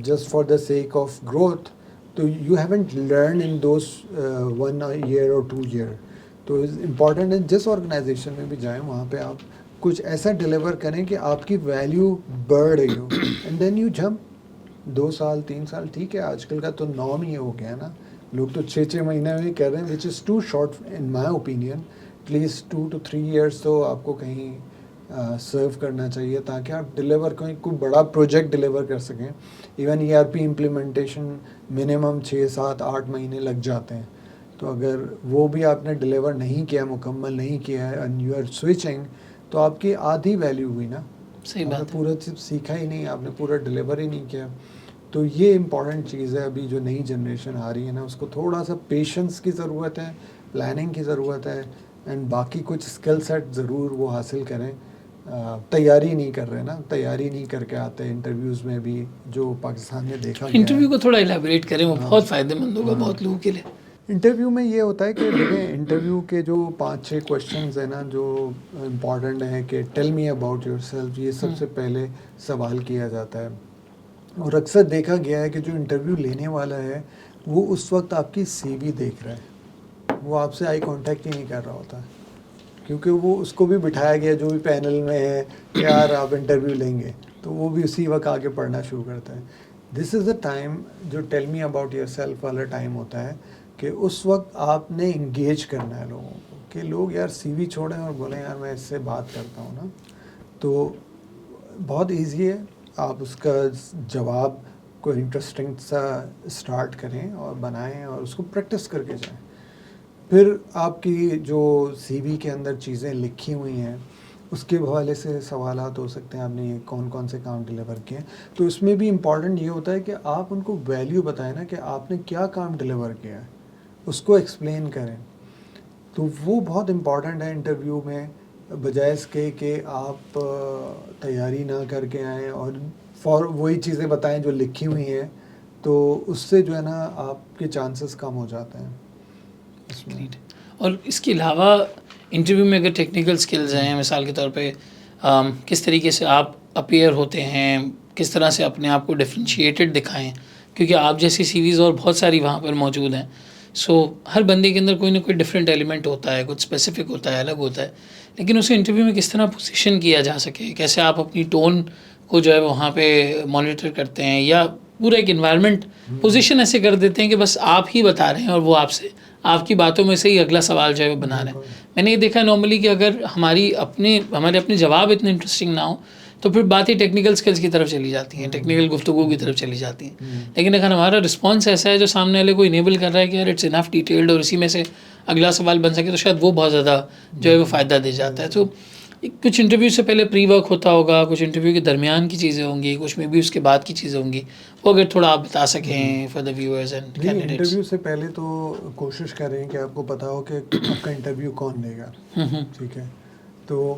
just for the sake of growth, تو you haven't learn in those 1 year اور 2 year. تو امپورٹنٹ ہے جس آرگنائزیشن میں بھی جائیں وہاں پہ آپ کچھ ایسا ڈیلیور کریں کہ آپ کی ویلیو بڑھ رہی ہو, اینڈ دین یو جمپ. 2 سال 3 سال ٹھیک ہے, آج کل کا تو نارم ہی ہو گیا نا. لوگ تو 6 مہینے میں کر رہے ہیں, which is too short in my opinion. At least 2 to 3 years تو آپ کو کہیں سرو کرنا چاہیے تاکہ آپ ڈیلیور کریں, کوئی بڑا پروجیکٹ ڈیلیور کر سکیں. ایون ERP امپلیمنٹیشن منیمم 6-7-8 مہینے لگ جاتے ہیں. تو اگر وہ بھی آپ نے ڈیلیور نہیں کیا, مکمل نہیں کیا ہے, اینڈ یو آر سوئچنگ, تو آپ کی آدھی ویلیو ہوئی نا. صحیح آپ نے بات ہے. پورا چیز سیکھا ہی نہیں, آپ نے پورا ڈیلیور ہی نہیں کیا. تو یہ امپورٹنٹ چیز ہے. ابھی جو نئی جنریشن آ رہی ہے نا, اس کو تھوڑا سا پیشنس کی ضرورت ہے, پلاننگ کی ضرورت ہے, اینڈ باقی کچھ اسکل سیٹ ضرور وہ حاصل کریں. تیاری نہیں کر رہے نا, تیاری نہیں کر کے آتے انٹرویوز میں بھی, جو پاکستان میں دیکھا گیا ہے. انٹرویو کو تھوڑا الیبوریٹ کریں, وہ بہت فائدہ مند ہوگا بہت لوگوں کے لیے. انٹرویو میں یہ ہوتا ہے کہ دیکھیں, انٹرویو کے جو 5-6 کویشچنز ہیں نا جو امپورٹنٹ ہیں کہ tell me about your self, یہ سب سے پہلے سوال کیا جاتا ہے. اور اکثر دیکھا گیا ہے کہ جو انٹرویو لینے والا ہے وہ اس وقت آپ کی CV دیکھ رہا ہے, وہ آپ سے آئی کانٹیکٹ ہی نہیں کر رہا ہوتا ہے. کیونکہ وہ اس کو بھی بٹھایا گیا جو بھی پینل میں ہے کہ یار آپ انٹرویو لیں گے تو وہ بھی اسی وقت آ کے پڑھنا شروع کرتا ہے. دس از اے ٹائم جو tell me about your self والا ٹائم ہوتا ہے کہ اس وقت آپ نے انگیج کرنا ہے لوگوں کو کہ لوگ یار سی وی چھوڑیں اور بولیں یار میں اس سے بات کرتا ہوں نا. تو بہت ایزی ہے, آپ اس کا جواب کو انٹرسٹنگ سا اسٹارٹ کریں اور بنائیں اور اس کو پریکٹس کر کے جائیں. پھر آپ کی جو سی وی کے اندر چیزیں لکھی ہوئی ہیں اس کے حوالے سے سوالات ہو سکتے ہیں, آپ نے کون کون سے کام ڈلیور کیے ہیں. تو اس میں بھی امپورٹنٹ یہ ہوتا ہے کہ آپ ان کو ویلیو بتائیں نا کہ آپ نے کیا کام ڈلیور کیا ہے, اس کو ایکسپلین کریں. تو وہ بہت امپورٹنٹ ہے انٹرویو میں, بجائے اس کے کہ آپ تیاری نہ کر کے آئیں اور وہی چیزیں بتائیں جو لکھی ہوئی ہیں. تو اس سے جو ہے نا آپ کے چانسز کم ہو جاتے ہیں اس میں. اور اس کے علاوہ انٹرویو میں اگر ٹیکنیکل سکلز ہیں, مثال کے طور پہ کس طریقے سے آپ اپیئر ہوتے ہیں, کس طرح سے اپنے آپ کو ڈفرینشیٹڈ دکھائیں, کیونکہ آپ جیسی سی ویز اور بہت ساری وہاں پر موجود ہیں. سو ہر بندے کے اندر کوئی نہ کوئی ڈفرینٹ ایلیمنٹ ہوتا ہے, کچھ اسپیسیفک ہوتا ہے, الگ ہوتا ہے, لیکن اسے انٹرویو میں کس طرح پوزیشن کیا جا سکے, کیسے آپ اپنی ٹون کو جو ہے وہاں پہ مانیٹر کرتے ہیں, یا پورا ایک انوائرمنٹ پوزیشن ایسے کر دیتے ہیں کہ بس آپ ہی بتا رہے ہیں اور وہ آپ سے آپ کی باتوں میں سے ہی اگلا سوال جو ہے وہ بنا رہے ہیں. میں نے یہ دیکھا نارملی کہ اگر ہمارے اپنے جواب اتنے انٹرسٹنگ نہ ہوں تو پھر باتیں ٹیکنیکل سکلز کی طرف چلی جاتی ہیں, ٹیکنیکل گفتگو کی طرف چلی جاتی ہیں. لیکن اگر ہمارا رسپانس ایسا ہے جو سامنے والے کو انیبل کر رہا ہے کہ یار اٹس انف ڈیٹیلڈ اور اسی میں سے اگلا سوال بن سکے, تو شاید وہ بہت زیادہ جو ہے وہ فائدہ دے جاتا ہے. تو کچھ انٹرویو سے پہلے پری ورک ہوتا ہوگا, کچھ انٹرویو کے درمیان کی چیزیں ہوں گی, کچھ میں بھی اس کے بعد کی چیزیں ہوں گی, وہ اگر تھوڑا آپ بتا سکیں for the viewers and candidates. Interview سے پہلے تو کوشش کریں کہ آپ کو پتا ہو کہ آپ کا انٹرویو کون لے گا. ٹھیک ہے, تو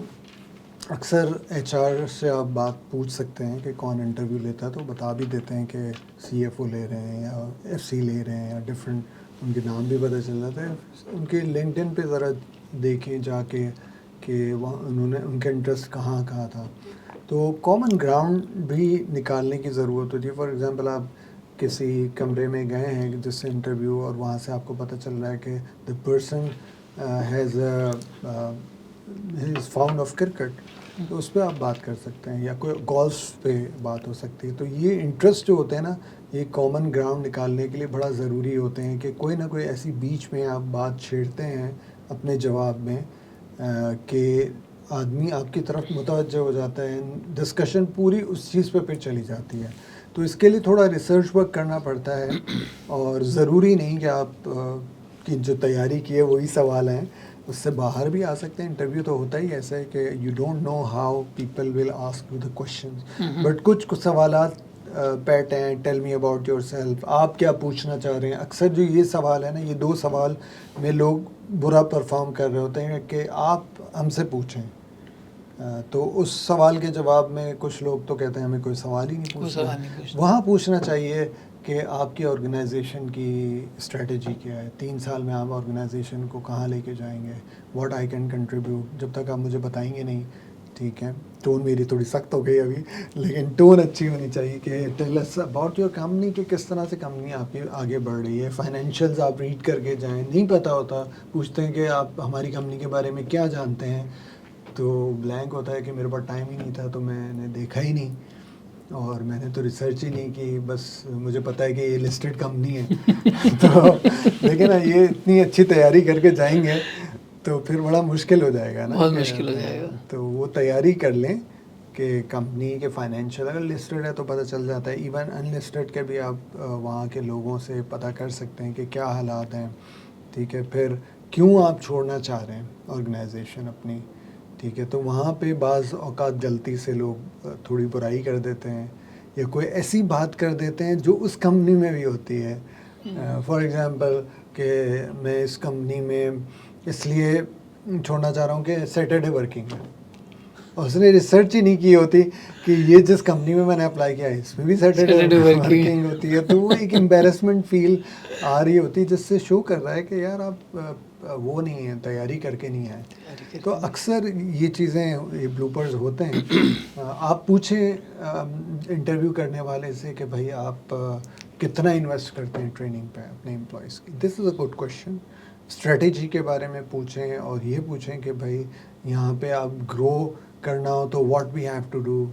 اکثر ایچ آر سے آپ بات پوچھ سکتے ہیں کہ کون انٹرویو لیتا ہے, تو بتا بھی دیتے ہیں کہ سی ایف او لے رہے ہیں یا ایف سی لے رہے ہیں یا ڈفرینٹ ان کے نام بھی پتہ چل جاتا ہے. ان کے لنکڈ ان پہ ذرا دیکھیں جا کے کہ وہاں انہوں نے ان کا انٹرسٹ کہاں کہا تھا. تو کامن گراؤنڈ بھی نکالنے کی ضرورت ہوتی ہے. فار ایگزامپل آپ کسی کمرے میں گئے ہیں جس سے انٹرویو, اور وہاں سے آپ کو پتہ چل رہا ہے کہ the person has found of cricket, تو اس پہ آپ بات کر سکتے ہیں, یا کوئی گولف پہ بات ہو سکتی ہے. تو یہ انٹرسٹ جو ہوتے ہیں نا, یہ کامن گراؤنڈ نکالنے کے لیے بڑا ضروری ہوتے ہیں کہ کوئی نہ کوئی ایسی بیچ میں آپ بات چھیڑتے ہیں اپنے جواب میں کہ آدمی آپ کی طرف متوجہ ہو جاتا ہے, ڈسکشن پوری اس چیز پہ چلی جاتی ہے. تو اس کے لیے تھوڑا ریسرچ ورک کرنا پڑتا ہے, اور ضروری نہیں کہ آپ کی جو تیاری کی ہے وہی سوال ہیں, اس سے باہر بھی آ سکتے ہیں. انٹرویو تو ہوتا ہی ایسا ہے کہ you don't know how people will ask you the questions, but کچھ سوالات پیٹ ہیں, tell me about yourself, آپ کیا پوچھنا چاہ رہے ہیں. اکثر جو یہ سوال ہے نا, یہ 2 سوال میں لوگ برا پرفارم کر رہے ہوتے ہیں کہ آپ ہم سے پوچھیں. تو اس سوال کے جواب میں کچھ لوگ تو کہتے ہیں ہمیں کوئی سوال ہی نہیں پوچھنا. وہاں پوچھنا چاہیے کہ آپ کی آرگنائزیشن کی اسٹریٹجی کیا ہے, 3 سال میں آپ آرگنائزیشن کو کہاں لے کے جائیں گے, واٹ آئی کین کنٹریبیوٹ. جب تک آپ مجھے بتائیں گے نہیں, ٹھیک ہے, ٹون میری تھوڑی سخت ہو گئی ابھی, لیکن ٹون اچھی ہونی چاہیے کہ tell us about your company, کہ کس طرح سے کمپنی آپ کی آگے بڑھ رہی ہے. فائنینشیلز آپ ریڈ کر کے جائیں, نہیں پتہ ہوتا پوچھتے ہیں کہ آپ ہماری کمپنی کے بارے میں کیا جانتے ہیں, تو بلینک ہوتا ہے کہ میرے پاس ٹائم ہی نہیں تھا, تو میں نے دیکھا ہی نہیں اور میں نے تو ریسرچ ہی نہیں کی, بس مجھے پتہ ہے کہ یہ لسٹڈ کمپنی ہے. تو لیکن یہ اتنی اچھی تیاری کر کے جائیں گے تو پھر بڑا مشکل ہو جائے گا نا, بہت مشکل ہو جائے گا. تو وہ تیاری کر لیں کہ کمپنی کے فائنینشیل اگر لسٹڈ ہے تو پتہ چل جاتا ہے. ایون ان لسٹڈ کے بھی آپ وہاں کے لوگوں سے پتہ کر سکتے ہیں کہ کیا حالات ہیں, ٹھیک ہے, پھر کیوں آپ چھوڑنا چاہ رہے ہیں آرگنائزیشن اپنی, ٹھیک ہے. تو وہاں پہ بعض اوقات غلطی سے لوگ تھوڑی برائی کر دیتے ہیں, یا کوئی ایسی بات کر دیتے ہیں جو اس کمپنی میں بھی ہوتی ہے. فار ایگزامپل کہ میں اس کمپنی میں اس لیے چھوڑنا چاہ رہا ہوں کہ سیٹرڈے ورکنگ ہے, اور اس نے ریسرچ ہی نہیں کی ہوتی کہ یہ جس کمپنی میں میں نے اپلائی کیا ہے اس میں بھی سیٹرڈے ورکنگ ہوتی ہے. تو وہ ایک امبیرسمنٹ فیل آ رہی ہوتی ہے, جس سے شو کر رہا ہے کہ یار آپ وہ نہیں ہیں, تیاری کر کے نہیں آئے. تو اکثر یہ چیزیں, یہ بلوپرز ہوتے ہیں. آپ پوچھیں انٹرویو کرنے والے سے کہ بھائی آپ کتنا انویسٹ کرتے ہیں ٹریننگ پہ اپنے امپلائیز کی. دس از اے گڈ کویشچن. اسٹریٹجی کے بارے میں پوچھیں اور یہ پوچھیں کہ بھائی یہاں پہ آپ گرو کرنا ہو تو what we have to do.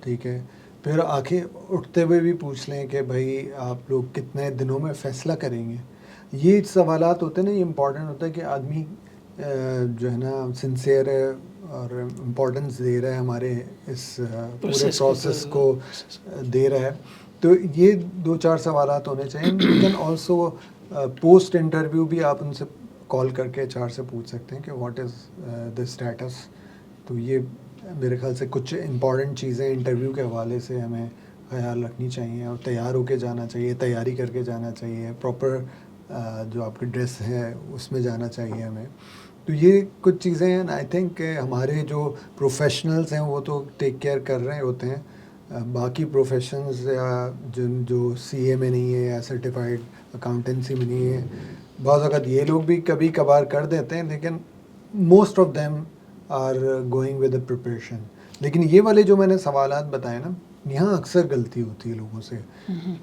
ٹھیک ہے. پھر آنکھیں اٹھتے ہوئے بھی پوچھ لیں کہ بھائی آپ لوگ کتنے دنوں میں فیصلہ کریں گے. یہ سوالات ہوتے ہیں نا, یہ امپورٹنٹ ہوتا ہے کہ آدمی جو ہے نا سنسیئر ہے اور امپورٹنس دے رہا ہے ہمارے اس پورے پروسیس کو دے رہا ہے. تو یہ 2-4 سوالات ہونے چاہیے. You can also post interview بھی آپ ان سے کال کر کے HR سے پوچھ سکتے ہیں کہ واٹ از دا اسٹیٹس. تو یہ میرے خیال سے کچھ امپورٹنٹ چیزیں انٹرویو کے حوالے سے ہمیں خیال رکھنی چاہیے, اور تیار ہو کے جانا چاہیے, تیاری کر کے جانا چاہیے, پراپر جو آپ کی ڈریس ہے اس میں جانا چاہیے ہمیں. تو یہ کچھ چیزیں ہیں. آئی تھنک کہ ہمارے جو پروفیشنلز ہیں وہ تو ٹیک کیئر کر رہے ہوتے ہیں. باقی پروفیشنز یا جو CA میں نہیں ہے یا سرٹیفائڈ اکاؤنٹنسی میں نہیں ہے, بعض اوقات یہ لوگ بھی کبھی کبھار کر دیتے ہیں, لیکن most of them are going with a preparation. لیکن یہ والے جو میں نے سوالات بتائے نا, یہاں اکثر غلطی ہوتی ہے لوگوں سے.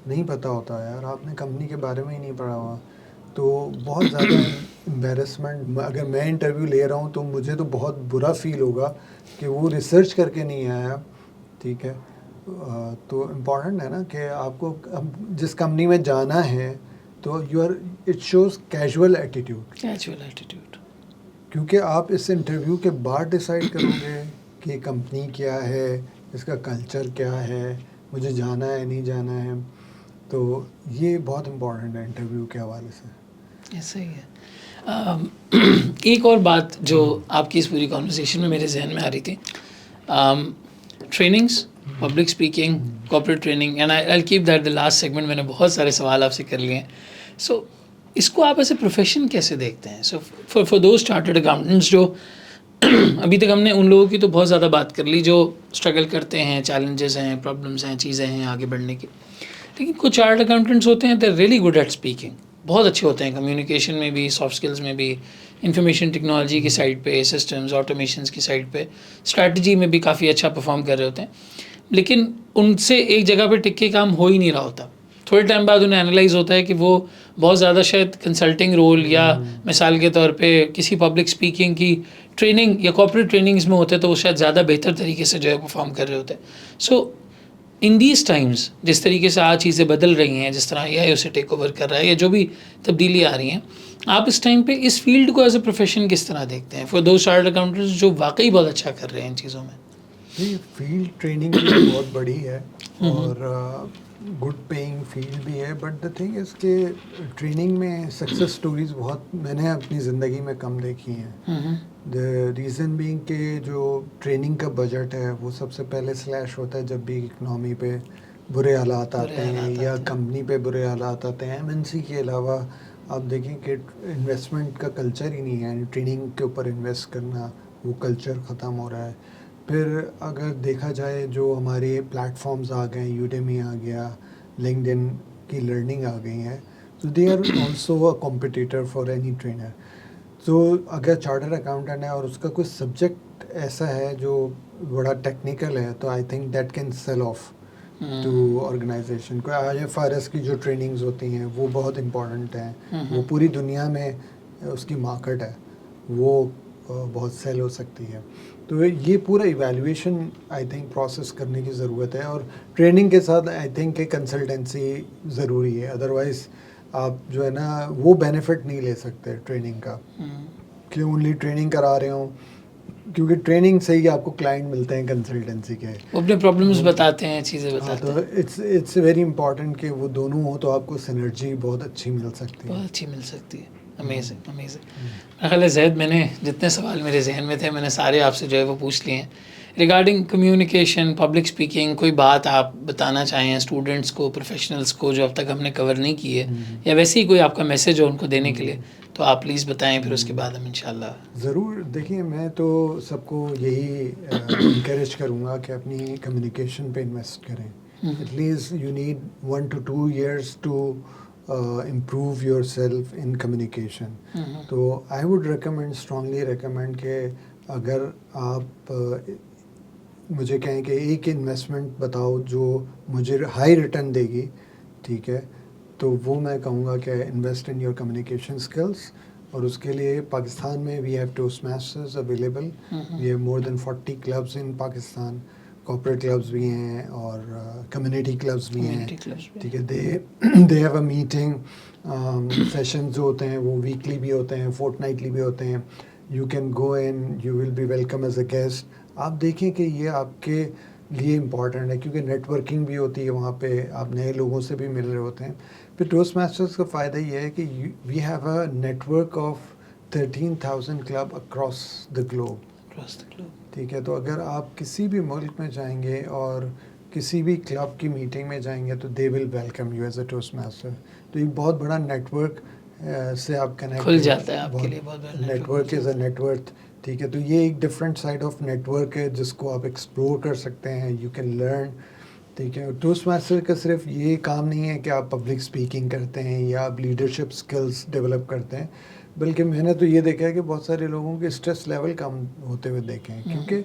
نہیں پتہ ہوتا یار, آپ نے کمپنی کے بارے میں ہی نہیں پڑھا ہوا, تو بہت زیادہ امبیرسمنٹ. اگر میں انٹرویو لے رہا ہوں تو مجھے تو بہت برا فیل ہوگا کہ وہ ریسرچ کر کے نہیں آیا. ٹھیک ہے. تو امپورٹنٹ ہے نا کہ آپ کو جس کمپنی میں جانا ہے تو اٹ شوز کیجول ایٹیٹیوڈ. کیونکہ آپ اس انٹرویو کے بعد ڈیسائیڈ کرو گے کہ کمپنی کیا ہے, اس کا کلچر کیا ہے, مجھے جانا ہے نہیں جانا ہے. تو یہ بہت امپورٹنٹ ہے انٹرویو کے حوالے سے. ایسا ہی ہے. ایک اور بات جو آپ کی اس پوری کانورسیشن میں میرے ذہن میں آ رہی تھی, trainings, public speaking, corporate training, and I keep that the last segment. میں نے بہت سارے سوال آپ سے کر لیے ہیں. سو اس کو آپ ایسے پروفیشن کیسے دیکھتے ہیں؟ سو فار دوز چارٹرڈ اکاؤنٹنٹس جو ابھی تک ہم نے ان لوگوں کی تو بہت زیادہ بات کر لی جو اسٹرگل کرتے ہیں, چیلنجز ہیں, پرابلمس ہیں, چیزیں ہیں آگے بڑھنے کی. لیکن کچھ چارٹرڈ اکاؤنٹنٹس ہوتے ہیں, they are really good at speaking, بہت اچھے ہوتے ہیں کمیونیکیشن میں بھی, سافٹ اسکلز میں بھی, انفارمیشن ٹیکنالوجی کی سائڈ پہ, سسٹمز آٹومیشنز کی سائڈ پہ, اسٹریٹجی میں بھی کافی اچھا پرفارم کر رہے ہوتے ہیں. لیکن ان سے ایک جگہ پہ ٹک کے کام ہو ہی نہیں رہا ہوتا. تھوڑے ٹائم بعد انہیں انالائز ہوتا ہے کہ وہ بہت زیادہ شاید کنسلٹنگ رول یا مثال کے طور پہ کسی پبلک اسپیکنگ کی ٹریننگ یا کارپوریٹ ٹریننگز میں ہوتے تو وہ شاید زیادہ بہتر طریقے سے جو ہے پرفارم کر رہے ہوتے ہیں. سو ان دیز ٹائمز جس طریقے سے آج چیزیں بدل رہی ہیں, جس طرح AI اسے ٹیک اوور کر رہا ہے, یا جو بھی تبدیلی آ رہی ہیں, آپ اس ٹائم پہ اس فیلڈ کو ایز اے پروفیشن کس طرح دیکھتے ہیں فار دوز چارٹرڈ اکاؤنٹنٹس جو واقعی بہت اچھا کر رہے ہیں ان چیزوں میں؟ جی, فیلڈ ٹریننگ بھی بہت بڑی ہے اور گڈ پیئنگ فیلڈ بھی ہے. بٹ دا تھنگ از کہ ٹریننگ میں سکسیس اسٹوریز بہت میں نے اپنی زندگی میں کم دیکھی ہیں. دا ریزن بینگ کہ جو ٹریننگ کا بجٹ ہے وہ سب سے پہلے سلیش ہوتا ہے جب بھی اکنامی پہ برے حالات آتے ہیں یا کمپنی پہ برے حالات آتے ہیں. MNC کے علاوہ آپ دیکھیں کہ انویسٹمنٹ کا کلچر ہی نہیں ہے. ٹریننگ کے اوپر انویسٹ کرنا, وہ کلچر ختم ہو رہا ہے. پھر اگر دیکھا جائے جو ہمارے پلیٹ فارمز آ گئے, یوڈیمی آ گیا, لنکڈن کی لرننگ آ گئی ہیں, تو they are also a competitor for any trainer. تو اگر چارٹر اکاؤنٹنٹ ہے اور اس کا کوئی سبجیکٹ ایسا ہے جو بڑا ٹیکنیکل ہے, تو I think that can sell off to organization. کوئی IFRS کی جو ٹریننگز ہوتی ہیں وہ بہت امپورٹنٹ ہیں, وہ پوری دنیا میں اس کی مارکیٹ ہے, وہ بہت سیل ہو سکتی ہے. تو یہ پورا ایویلیویشن آئی تھنک پروسیس کرنے کی ضرورت ہے, اور ٹریننگ کے ساتھ آئی تھنک کہ کنسلٹنسی ضروری ہے. ادروائز آپ جو ہے نا وہ بینیفٹ نہیں لے سکتے ٹریننگ کا کہ اونلی ٹریننگ کرا رہے ہوں, کیونکہ ٹریننگ سے ہی آپ کو کلائنٹ ملتے ہیں کنسلٹنسی کے, وہ اپنے پرابلمس بتاتے ہیں, چیزیں بتاتے ہیں. تو اٹس ویری امپورٹنٹ کہ وہ دونوں ہوں تو آپ کو سینرجی بہت اچھی مل سکتی ہے. بہت اچھی مل سکتی ہے. Amazing amazing. میرا خیال ہے زید, میں نے جتنے سوال میرے ذہن میں تھے میں نے سارے آپ سے جو ہے وہ پوچھ لیے ہیں. ریگارڈنگ کمیونیکیشن, پبلک اسپیکنگ, کوئی بات آپ بتانا چاہیں اسٹوڈنٹس کو, پروفیشنلس کو, جو اب تک ہم نے کور نہیں کی ہے, یا ویسے ہی کوئی آپ کا میسیج ہو ان کو دینے کے لیے, تو آپ پلیز بتائیں, پھر اس کے بعد ہم انشاءاللہ. ضرور. دیکھیے, میں تو سب کو یہی انکریج کروں گا کہ اپنی کمیونیکیشن پہ انویسٹ کریں. At least you need 1 to 2 years to improve yourself in communication. تو I would recommend, strongly recommend کہ اگر آپ مجھے کہیں کہ ایک انویسٹمنٹ بتاؤ جو مجھے ہائی ریٹرن دے گی, ٹھیک ہے, تو وہ میں کہوں گا کہ invest in your communication skills. اور اس کے لیے پاکستان میں we have Toastmasters available. We have more than 40 clubs in Pakistan. Corporate clubs بھی ہیں اور کمیونٹی کلبز بھی ہیں. ٹھیک ہے. They have a meeting sessions جو ہوتے ہیں وہ ویکلی بھی ہوتے ہیں, فورٹ نائٹلی بھی ہوتے ہیں. You can go in, you will be welcome as a guest. آپ دیکھیں کہ یہ آپ کے لیے امپورٹنٹ ہے کیونکہ نیٹ ورکنگ بھی ہوتی ہے وہاں پہ, آپ نئے لوگوں سے بھی مل رہے ہوتے ہیں. پھر ٹوسٹ ماسٹرز کا فائدہ یہ ہے کہ we have a network of 13,000 club across the globe. ٹھیک ہے. تو اگر آپ کسی بھی ملک میں جائیں گے اور کسی بھی کلب کی میٹنگ میں جائیں گے تو they will welcome you as a Toastmaster. تو ایک بہت بڑا نیٹ ورک سے آپ کنیکٹ کھل جاتا ہے آپ کے لیے. بہت network is a net worth. ٹھیک ہے. تو یہ ایک different side of network ہے جس کو آپ ایکسپلور کر سکتے ہیں. You can learn. ٹھیک ہے. ٹوسٹ ماسٹر کا صرف یہ کام نہیں ہے کہ آپ پبلک اسپیکنگ کرتے ہیں یا آپ لیڈرشپ اسکلس ڈیولپ کرتے ہیں, بلکہ میں نے تو یہ دیکھا ہے کہ بہت سارے لوگوں کے اسٹریس لیول کم ہوتے ہوئے دیکھے ہیں کیونکہ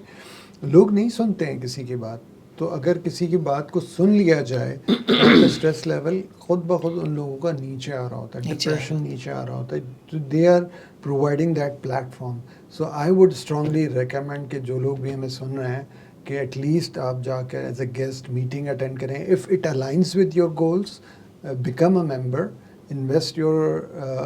لوگ نہیں سنتے ہیں کسی کی بات. تو اگر کسی کی بات کو سن لیا جائے تو آپ کا اسٹریس لیول خود بخود ان لوگوں کا نیچے آ رہا ہوتا ہے, ڈپریشن نیچے آ رہا ہوتا ہے. تو they are providing that platform. So I would strongly recommend کہ جو لوگ بھی ہمیں سن رہے ہیں کہ ایٹ لیسٹ آپ جا کر as a guest meeting attend کریں. If it aligns with your goals, become a member, invest your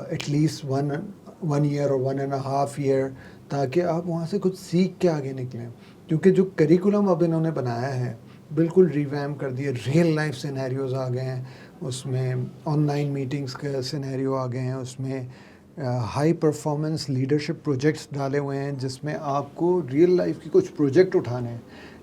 at least one year اور 1.5 ایئر, تاکہ آپ وہاں سے کچھ سیکھ کے آگے نکلیں. کیونکہ جو کریکولم اب انہوں نے بنایا ہے بالکل ریویم کر دیا. ریئل لائف سینیریوز آ گئے ہیں اس میں, آن لائن میٹنگس کا سینیریو آ گئے ہیں اس میں, ہائی پرفارمنس لیڈرشپ پروجیکٹس ڈالے ہوئے ہیں جس میں آپ کو ریئل لائف کے کچھ پروجیکٹ اٹھانے ہیں.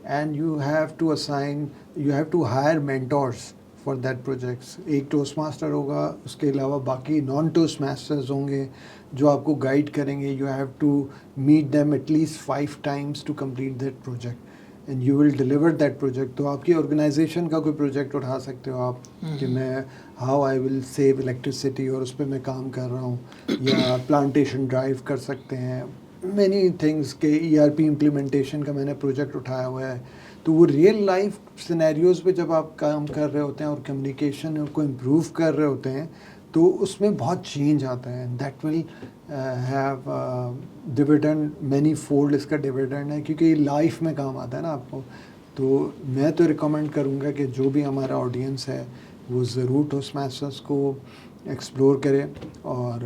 And you have to hire mentors for that projects. ایک ٹوسٹ ماسٹر ہوگا, اس کے علاوہ باقی نان ٹوسٹ ماسٹرز ہوں گے جو آپ کو گائیڈ کریں گے. You have to meet them at least 5 times to complete that project and you will deliver that project. تو آپ کی آرگنائزیشن کا کوئی پروجیکٹ اٹھا سکتے ہو آپ کہ میں how I will save electricity اور اس پہ میں کام کر رہا ہوں, یا پلانٹیشن ڈرائیو کر سکتے ہیں. مینی تھنگس کے ERP امپلیمنٹیشن کا میں نے پروجیکٹ اٹھایا ہوا ہے. تو وہ ریئل لائف سینیریوز پہ جب آپ کام کر رہے ہوتے ہیں اور کمیونیکیشن کو امپروو کر رہے ہوتے ہیں تو اس میں بہت چینج آتا ہے. That will have dividend many fold. اس کا ڈویڈنڈ ہے کیونکہ یہ لائف میں کام آتا ہے نا آپ کو. تو میں تو ریکمینڈ کروں گا کہ جو بھی ہمارا آڈینس ہے وہ ضرور ٹوسٹ ماسٹرز کو ایکسپلور کرے, اور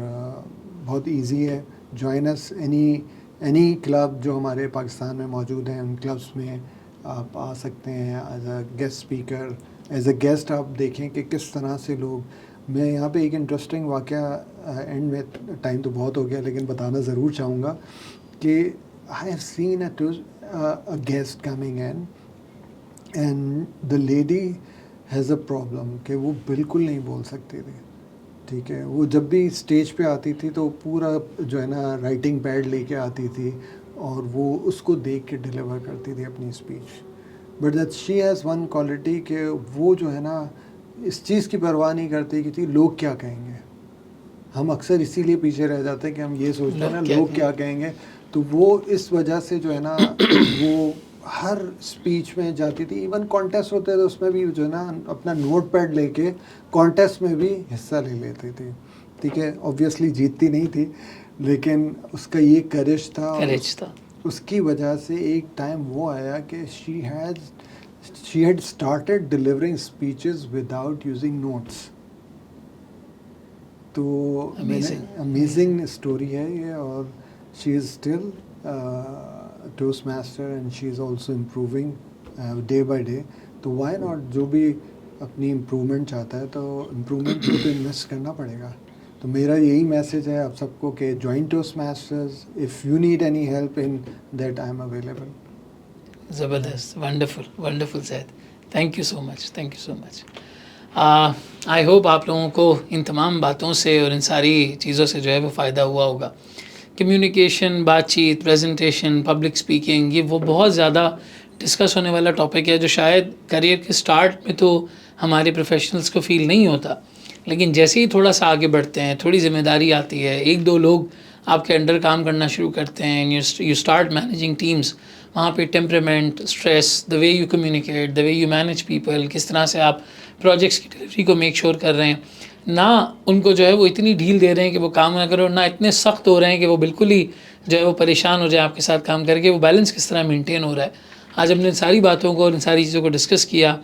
بہت ایزی ہے. جوائن اس اینی کلب جو ہمارے پاکستان میں موجود ہیں, ان کلبس میں آپ آ سکتے ہیں as a guest speaker. As a guest آپ دیکھیں کہ کس طرح سے لوگ. میں یہاں پہ ایک انٹرسٹنگ واقعہ اینڈ میں, ٹائم تو بہت ہو گیا لیکن بتانا ضرور چاہوں گا کہ I have scene a guest coming in and the lady has a problem کہ وہ بالکل نہیں بول سکتی تھی. ٹھیک ہے. وہ جب بھی اسٹیج پہ آتی تھی تو پورا جو ہے نا رائٹنگ پیڈ لے کے آتی تھی اور وہ اس کو دیکھ کے ڈیلیور کرتی تھی اپنی speech. But that she has one quality کہ وہ جو ہے نا اس چیز کی پرواہ نہیں کرتی کہ تھی لوگ کیا کہیں گے. ہم اکثر اسی لیے پیچھے رہ جاتے ہیں کہ ہم یہ سوچتے ہیں نا لوگ کیا کہیں گے. تو وہ اس وجہ سے جو ہے نا وہ ہر اسپیچ میں جاتی تھی. ایون کانٹیسٹ ہوتے تھے اس میں بھی جو ہے نا اپنا نوٹ پیڈ لے کے کانٹیسٹ میں بھی حصہ لے لیتی تھی. ٹھیک ہے. اوبویسلی جیتتی نہیں تھی لیکن اس کا یہ کرش تھا. اس کی وجہ سے ایک ٹائم وہ آیا کہ she had started delivering speeches without using notes. تو امیزنگ اسٹوری ہے یہ, اور she is still Toastmaster and she is also improving day by day. تو وائی ناٹ, جو بھی اپنی امپرومنٹ چاہتا ہے تو امپرومنٹ میں تو انویسٹ کرنا پڑے گا. تو میرا یہی میسیج ہے آپ سب کو کہ join Toastmasters. If you need any help in that I am available. زبردست, wonderful Syed. Thank you so much. I hope آپ لوگوں کو ان تمام باتوں سے اور ان ساری چیزوں سے جو ہے وہ فائدہ ہوا ہوگا. کمیونیکیشن, بات چیت, پریزنٹیشن, پبلک اسپیکنگ, یہ وہ بہت زیادہ ڈسکس ہونے والا ٹاپک ہے جو شاید کریئر کے سٹارٹ میں تو ہمارے پروفیشنلز کو فیل نہیں ہوتا, لیکن جیسے ہی تھوڑا سا آگے بڑھتے ہیں, تھوڑی ذمہ داری آتی ہے, 1-2 لوگ آپ کے انڈر کام کرنا شروع کرتے ہیں, یو اسٹارٹ مینیجنگ ٹیمز, وہاں پہ temperament, stress, the way you communicate, the way you manage people, کس طرح سے آپ پروجیکٹس کی ڈلیوری کو میک شور کر رہے ہیں, نہ ان کو جو ہے وہ اتنی ڈھیل دے رہے ہیں کہ وہ کام نہ کریں، اور نہ اتنے سخت ہو رہے ہیں کہ وہ بالکل ہی جو ہے وہ پریشان ہو جائے آپ کے ساتھ کام کر کے. وہ بیلنس کس طرح مینٹین ہو رہا ہے. آج ہم نے ان ساری باتوں کو اور ان ساری چیزوں کو ڈسکس کیا.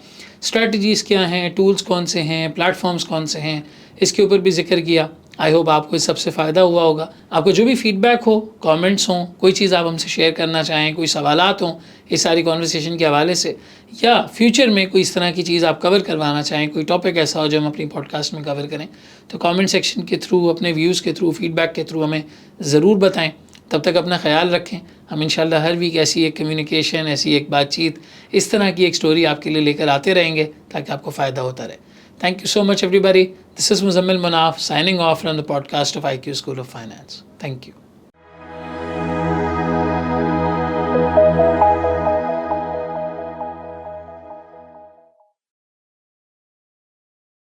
اسٹریٹجیز کیا ہیں، ٹولز کون سے ہیں، پلیٹ فارمز کون سے ہیں، اس کے اوپر بھی ذکر کیا. آئی ہوپ آپ کو اس سب سے فائدہ ہوا ہوگا. آپ کو جو بھی فیڈ بیک ہو، کامنٹس ہوں، کوئی چیز آپ ہم سے شیئر کرنا چاہیں، کوئی سوالات ہوں اس ساری کانورسیشن کے حوالے سے، یا فیوچر میں کوئی اس طرح کی چیز آپ کور کروانا چاہیں، کوئی ٹاپک ایسا ہو جو ہم اپنی پوڈ کاسٹ میں کور کریں، تو کامنٹ سیکشن کے تھرو، اپنے ویوز کے تھرو، فیڈ بیک کے تھرو ہمیں ضرور بتائیں. تب تک اپنا خیال رکھیں. ہم انشاءاللہ ہر ویک ایسی ایک کمیونیکیشن، ایسی ایک بات چیت، اس طرح کی ایک سٹوری آپ کے لیے لے کر آتے رہیں گے تاکہ آپ کو فائدہ ہوتا رہے. Thank you so much everybody. This is Muzammil Manaf signing off from the podcast of IQ School of Finance. Thank you.